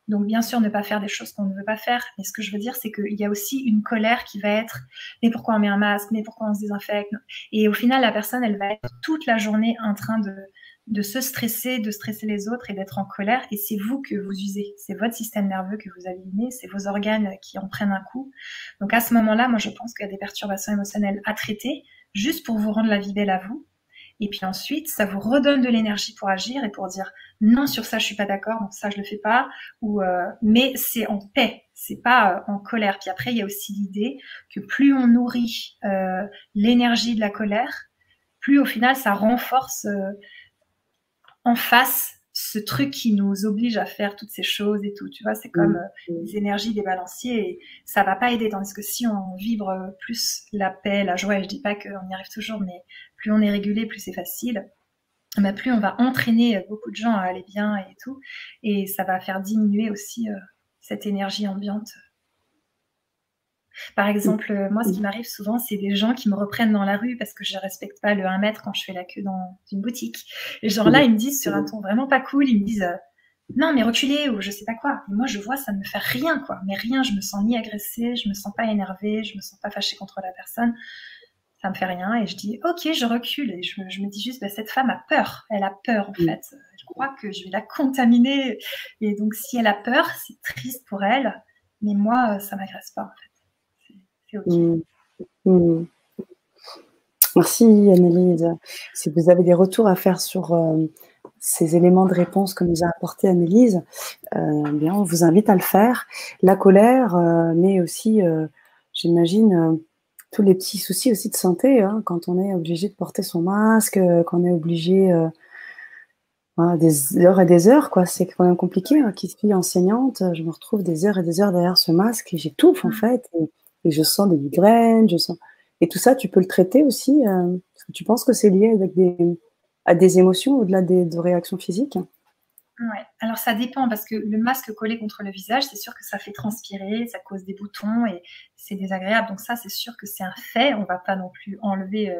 Donc, bien sûr, ne pas faire des choses qu'on ne veut pas faire. Mais ce que je veux dire, c'est qu'il y a aussi une colère qui va être « mais pourquoi on met un masque? Mais pourquoi on se désinfecte ?» Et au final, la personne, elle va être toute la journée en train de se stresser, de stresser les autres et d'être en colère. Et c'est vous que vous usez. C'est votre système nerveux que vous abîmez. C'est vos organes qui en prennent un coup. Donc, à ce moment-là, moi, je pense qu'il y a des perturbations émotionnelles à traiter juste pour vous rendre la vie belle à vous. Et puis ensuite, ça vous redonne de l'énergie pour agir et pour dire non, sur ça, je suis pas d'accord, donc ça, je le fais pas. Ou mais c'est en paix, c'est pas en colère. Puis après, il y a aussi l'idée que plus on nourrit l'énergie de la colère, plus au final, ça renforce en face ce truc qui nous oblige à faire toutes ces choses et tout. Tu vois, c'est comme les énergies des balanciers et ça va pas aider. Tandis que si on vibre plus la paix, la joie, et je dis pas qu'on y arrive toujours, mais plus on est régulé, plus c'est facile. Bah, plus on va entraîner beaucoup de gens à aller bien et tout. Et ça va faire diminuer aussi cette énergie ambiante. Par exemple, moi, ce qui m'arrive souvent, c'est des gens qui me reprennent dans la rue parce que je respecte pas le 1 mètre quand je fais la queue dans une boutique. Et genre là, ils me disent sur un ton vraiment pas cool, ils me disent non, mais reculez ou je sais pas quoi. Et moi, je vois, ça ne me fait rien, quoi. Mais rien, je me sens ni agressée, je me sens pas énervée, je me sens pas fâchée contre la personne. Ça me fait rien. Et je dis, ok, je recule. Et je me dis juste, bah, cette femme a peur. Elle a peur, en fait. Je crois que je vais la contaminer. Et donc, si elle a peur, c'est triste pour elle. Mais moi, ça m'agresse pas, en fait. C'est ok. Merci Annelise. Si vous avez des retours à faire sur ces éléments de réponse que nous a apporté Annelise, bien, on vous invite à le faire. La colère, mais aussi, j'imagine, tous les petits soucis aussi de santé, hein, quand on est obligé de porter son masque, qu'on est obligé des heures et des heures, quoi. C'est quand même compliqué. Hein, qui suis enseignante, je me retrouve des heures et des heures derrière ce masque et j'étouffe en fait. Et je sens des migraines, je sens... Et tout ça, tu peux le traiter aussi. Parce que tu penses que c'est lié avec à des émotions au-delà de réactions physiques? Ouais. Alors ça dépend parce que le masque collé contre le visage, c'est sûr que ça fait transpirer, ça cause des boutons et c'est désagréable. Donc ça, c'est sûr que c'est un fait. On va pas non plus enlever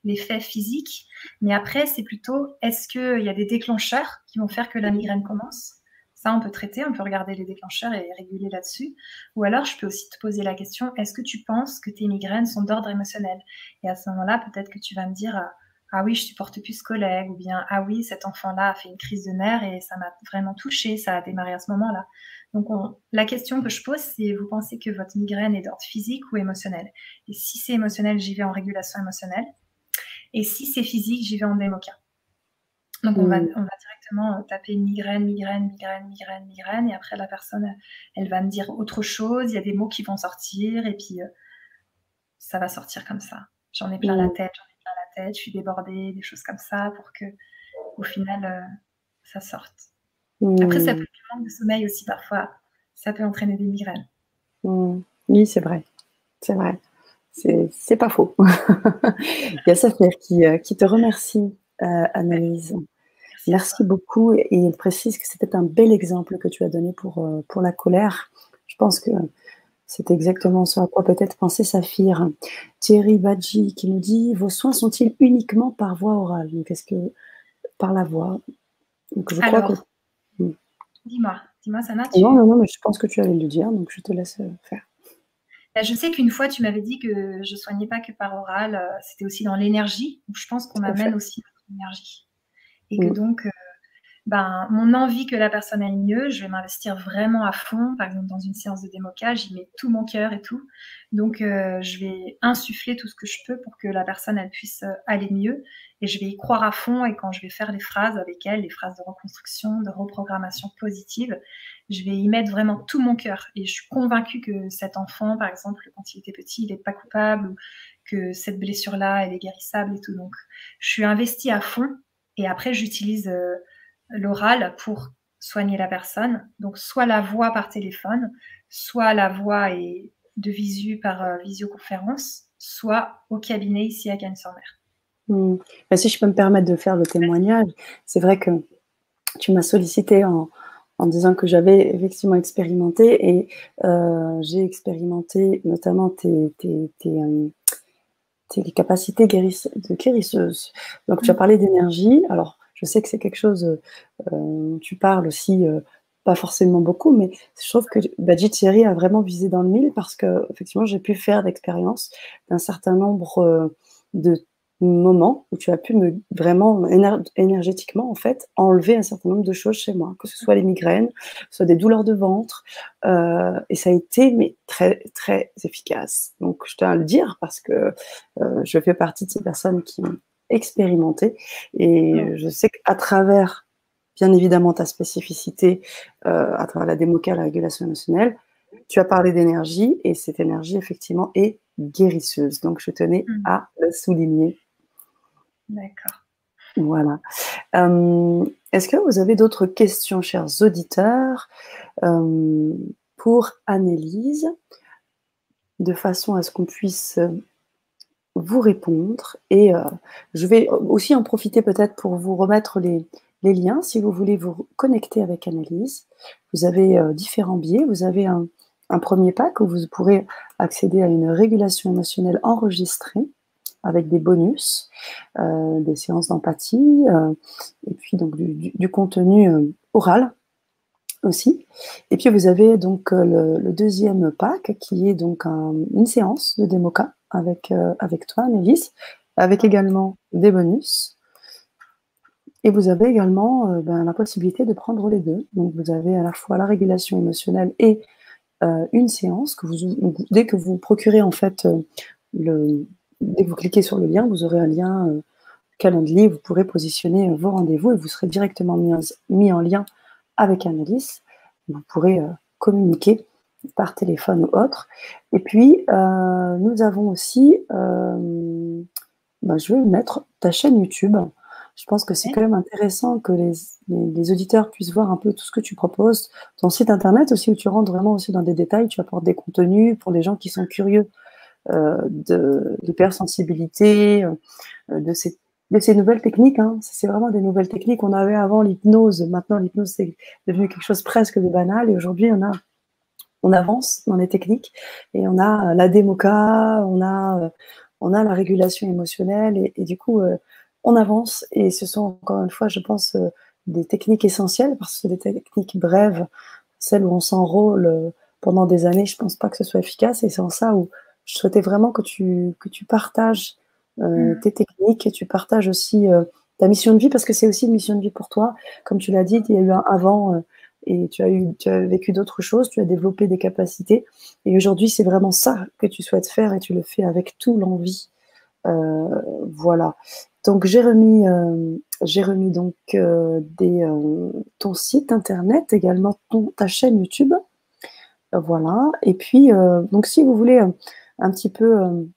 l'effet physique. Mais après, c'est plutôt, est-ce qu'il y a des déclencheurs qui vont faire que la migraine commence? Ça, on peut traiter, on peut regarder les déclencheurs et réguler là-dessus. Ou alors, je peux aussi te poser la question, est-ce que tu penses que tes migraines sont d'ordre émotionnel? Et à ce moment-là, peut-être que tu vas me dire, ah oui, je supporte plus ce collègue, ou bien ah oui, cet enfant-là a fait une crise de nerfs et ça m'a vraiment touchée, ça a démarré à ce moment-là. Donc la question que je pose, c'est vous pensez que votre migraine est d'ordre physique ou émotionnel? Et si c'est émotionnel, j'y vais en régulation émotionnelle. Et si c'est physique, j'y vais en démoca. Donc on va directement taper migraine, migraine, migraine, migraine, migraine, et après la personne, elle va me dire autre chose, il y a des mots qui vont sortir, et puis ça va sortir comme ça. J'en ai plein la tête, je suis débordée, des choses comme ça, pour que, au final, ça sorte. Après, ça peut être du manque de sommeil aussi, parfois. Ça peut entraîner des migraines. Oui, c'est vrai. C'est vrai. C'est pas faux. Il y a Safir qui te remercie, Annelise. Merci beaucoup. Et il précise que c'était un bel exemple que tu as donné pour la colère. Je pense que c'est exactement ce à quoi peut-être pensait Saphir. Thierry Badji qui nous dit « Vos soins sont-ils uniquement par voie orale ?» Donc, est-ce que par la voix? Donc, je crois que... Dis-moi, Sana. Non, mais je pense que tu allais le dire, donc je te laisse faire. Je sais qu'une fois, tu m'avais dit que je soignais pas que par oral, c'était aussi dans l'énergie. Donc, je pense qu'on amène aussi notre énergie. Et que donc, mon envie que la personne aille mieux, je vais m'investir vraiment à fond. Par exemple, dans une séance de démoca, j'y mets tout mon cœur et tout. Donc, je vais insuffler tout ce que je peux pour que la personne, elle puisse aller mieux. Et je vais y croire à fond. Et quand je vais faire les phrases avec elle, les phrases de reconstruction, de reprogrammation positive, je vais y mettre vraiment tout mon cœur. Et je suis convaincue que cet enfant, par exemple, quand il était petit, il n'est pas coupable, ou que cette blessure-là, elle est guérissable et tout. Donc, je suis investie à fond. Et après, j'utilise l'oral pour soigner la personne. Donc, soit la voix par téléphone, soit la voix et de visu par visioconférence, soit au cabinet ici à Cagnes-sur-Mer. Si je peux me permettre de faire le témoignage, c'est vrai que tu m'as sollicité en disant que j'avais effectivement expérimenté et j'ai expérimenté notamment tes capacités de guérisseuse. Donc, tu as parlé d'énergie. Alors, je sais que c'est quelque chose, tu parles aussi, pas forcément beaucoup, mais je trouve que Bajit Thierry a vraiment visé dans le mille parce que, effectivement, j'ai pu faire l'expérience d'un certain nombre de moments où tu as pu me vraiment énergétiquement, en fait, enlever un certain nombre de choses chez moi, que ce soit les migraines, que ce soit des douleurs de ventre, et ça a été mais très, très efficace. Donc, je tiens à le dire parce que je fais partie de ces personnes qui ont expérimenté et je sais qu'à travers, bien évidemment, ta spécificité, à travers la démoca, la régulation émotionnelle, tu as parlé d'énergie et cette énergie, effectivement, est guérisseuse. Donc, je tenais à le souligner. D'accord. Voilà. Est-ce que vous avez d'autres questions, chers auditeurs, pour Annelise, de façon à ce qu'on puisse vous répondre et je vais aussi en profiter peut-être pour vous remettre les liens si vous voulez vous connecter avec Annelise. Vous avez différents biais. Vous avez un premier pack où vous pourrez accéder à une régulation émotionnelle enregistrée avec des bonus, des séances d'empathie et puis donc du contenu oral aussi. Et puis vous avez donc le deuxième pack qui est donc une séance de démoca avec toi, Annelise, avec également des bonus. Et vous avez également la possibilité de prendre les deux. Donc vous avez à la fois la régulation émotionnelle et une séance que dès que vous procurez en fait dès que vous cliquez sur le lien, vous aurez un lien calendrier, vous pourrez positionner vos rendez-vous et vous serez directement mis en lien avec Annelise. Vous pourrez communiquer par téléphone ou autre. Et puis, nous avons aussi, je vais mettre ta chaîne YouTube. Je pense que c'est quand même intéressant que les auditeurs puissent voir un peu tout ce que tu proposes. Ton site internet aussi, où tu rentres vraiment aussi dans des détails, tu apportes des contenus pour les gens qui sont curieux de l'hypersensibilité, de ces nouvelles techniques. Hein. C'est vraiment des nouvelles techniques. On avait avant l'hypnose. Maintenant, l'hypnose, c'est devenu quelque chose presque de banal. Et aujourd'hui, on avance dans les techniques et on a la démoca, on a la régulation émotionnelle et du coup, on avance. Et ce sont encore une fois, je pense, des techniques essentielles parce que c'est des techniques brèves, celles où on s'enrôle pendant des années. Je pense pas que ce soit efficace et c'est en ça où je souhaitais vraiment que tu partages tes techniques et tu partages aussi ta mission de vie parce que c'est aussi une mission de vie pour toi. Comme tu l'as dit, il y a eu un avant et tu as vécu d'autres choses, tu as développé des capacités et aujourd'hui c'est vraiment ça que tu souhaites faire et tu le fais avec tout l'envie. Voilà. Donc j'ai remis donc ton site internet, également ta chaîne YouTube. Voilà. Et puis donc si vous voulez un petit peu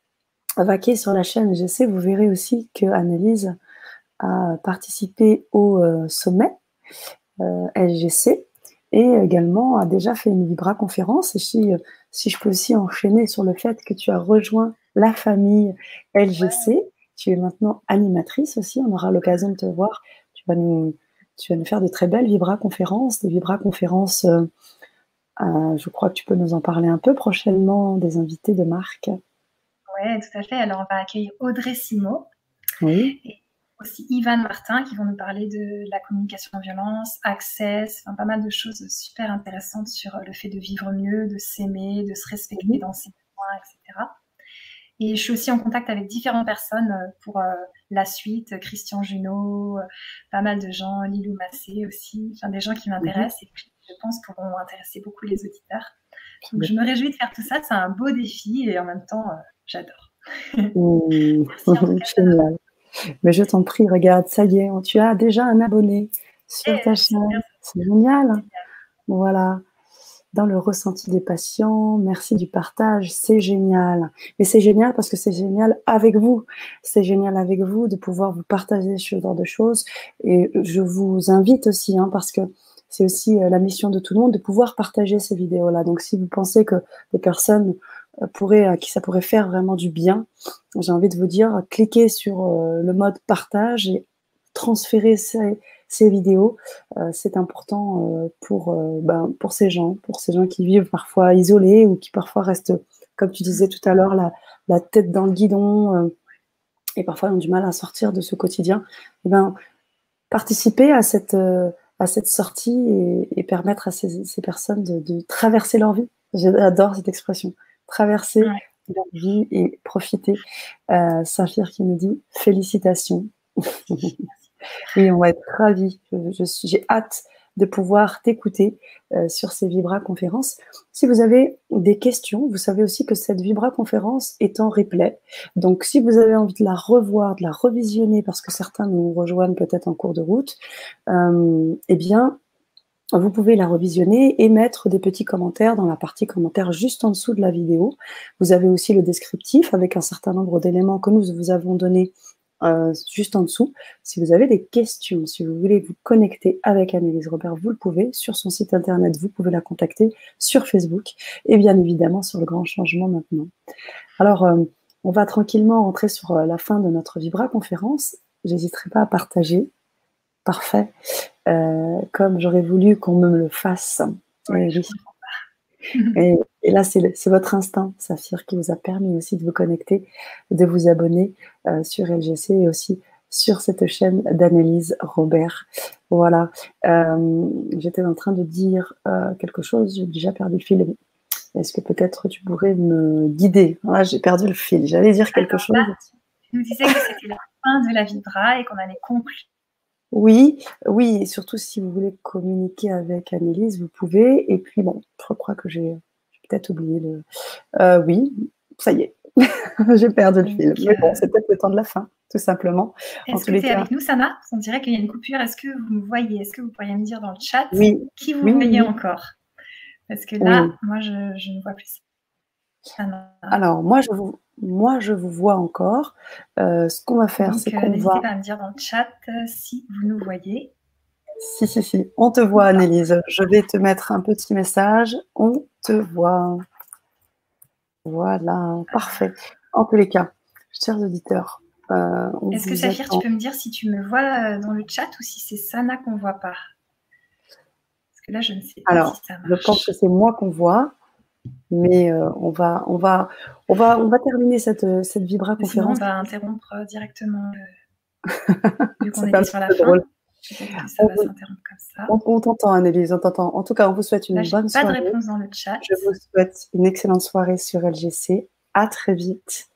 vaquer sur la chaîne GC, vous verrez aussi que Annelise a participé au sommet LGC et également a déjà fait une Vibra conférence. Et si je peux aussi enchaîner sur le fait que tu as rejoint la famille LGC, tu es maintenant animatrice aussi. On aura l'occasion de te voir. Tu vas nous faire de très belles Vibra conférences, des Vibra conférences. Je crois que tu peux nous en parler un peu prochainement, des invités de marque. Oui, tout à fait. Alors, on va accueillir Audrey Simon. Oui. Et aussi Ivan Martin qui vont nous parler de la communication non violence, Access, pas mal de choses super intéressantes sur le fait de vivre mieux, de s'aimer, de se respecter dans ses besoins, etc. Et je suis aussi en contact avec différentes personnes pour la suite, Christian Junot, pas mal de gens, Lilou Massé aussi, des gens qui m'intéressent et qui, je pense, pourront intéresser beaucoup les auditeurs. Donc, je me réjouis de faire tout ça. C'est un beau défi et en même temps, j'adore. Génial. Mais je t'en prie, regarde, ça y est, tu as déjà un abonné sur ta chaîne. C'est génial. Voilà. Dans le ressenti des patients, merci du partage, c'est génial. Mais c'est génial parce que c'est génial avec vous. C'est génial avec vous de pouvoir vous partager ce genre de choses. Et je vous invite aussi, parce que c'est aussi la mission de tout le monde de pouvoir partager ces vidéos-là. Donc, si vous pensez que des personnes à qui ça pourrait faire vraiment du bien, j'ai envie de vous dire, cliquez sur le mode partage et transférez ces vidéos, c'est important pour ces gens qui vivent parfois isolés ou qui parfois restent, comme tu disais tout à l'heure, la tête dans le guidon et parfois ont du mal à sortir de ce quotidien. Eh ben, participer à cette sortie et permettre à ces personnes de traverser leur vie. J'adore cette expression, traverser leur vie et profiter. Saphir qui nous dit « Félicitations ». Oui, on va être ravis. J'ai hâte de pouvoir t'écouter sur ces Vibra-conférences. Si vous avez des questions, vous savez aussi que cette Vibra-conférence est en replay. Donc, si vous avez envie de la revoir, de la revisionner, parce que certains nous rejoignent peut-être en cours de route, eh bien, vous pouvez la revisionner et mettre des petits commentaires dans la partie commentaires juste en dessous de la vidéo. Vous avez aussi le descriptif avec un certain nombre d'éléments que nous vous avons donnés juste en dessous. Si vous avez des questions, si vous voulez vous connecter avec Annelise Robert, vous le pouvez. Sur son site internet, vous pouvez la contacter, sur Facebook et bien évidemment sur le Grand Changement Maintenant. Alors, on va tranquillement rentrer sur la fin de notre Vibra-conférence. J'hésiterai pas à partager. Parfait. Comme j'aurais voulu qu'on me le fasse. Et là, c'est votre instinct, Saphir, qui vous a permis aussi de vous connecter, de vous abonner sur LGC et aussi sur cette chaîne d'Annelise Robert. Voilà. J'étais en train de dire quelque chose, j'ai déjà perdu le fil. Est-ce que peut-être tu pourrais me guider? Voilà, j'ai perdu le fil. J'allais dire quelque chose. Là, tu nous disais que c'était la fin de la Vibra et qu'on allait conclure. Oui, et surtout si vous voulez communiquer avec Annelise, vous pouvez. Et puis bon, je crois que j'ai peut-être oublié le... oui, ça y est, j'ai perdu le fil. Mais bon, c'est peut-être le temps de la fin, tout simplement. Est-ce que tu es avec nous, Sana? On dirait qu'il y a une coupure. Est-ce que vous me voyez? Est-ce que vous pourriez me dire dans le chat qui vous voyez encore? Parce que là, moi, je ne vois plus Sana. Alors, moi, je vous vois encore. Ce qu'on va faire, c'est qu'on va... N'hésitez pas à me dire dans le chat si vous nous voyez. Si. On te voit, Annelise. Je vais te mettre un petit message. On te voit. Voilà, parfait. En tous les cas, chers auditeurs, est-ce que Saphir, tu peux me dire si tu me vois dans le chat ou si c'est Sana qu'on ne voit pas? Parce que là, je ne sais pas si ça marche. Je pense que c'est moi qu'on voit. Mais on va terminer cette Vibra-conférence. Sinon, on va interrompre directement vu qu'on était sur la fin. Drôle. Peut-être que ça va s'interrompre comme ça. On t'entend, Annelise, on t'entend. En tout cas, on vous souhaite une bonne soirée. Pas de réponse dans le chat. Je vous souhaite une excellente soirée sur LGC. À très vite.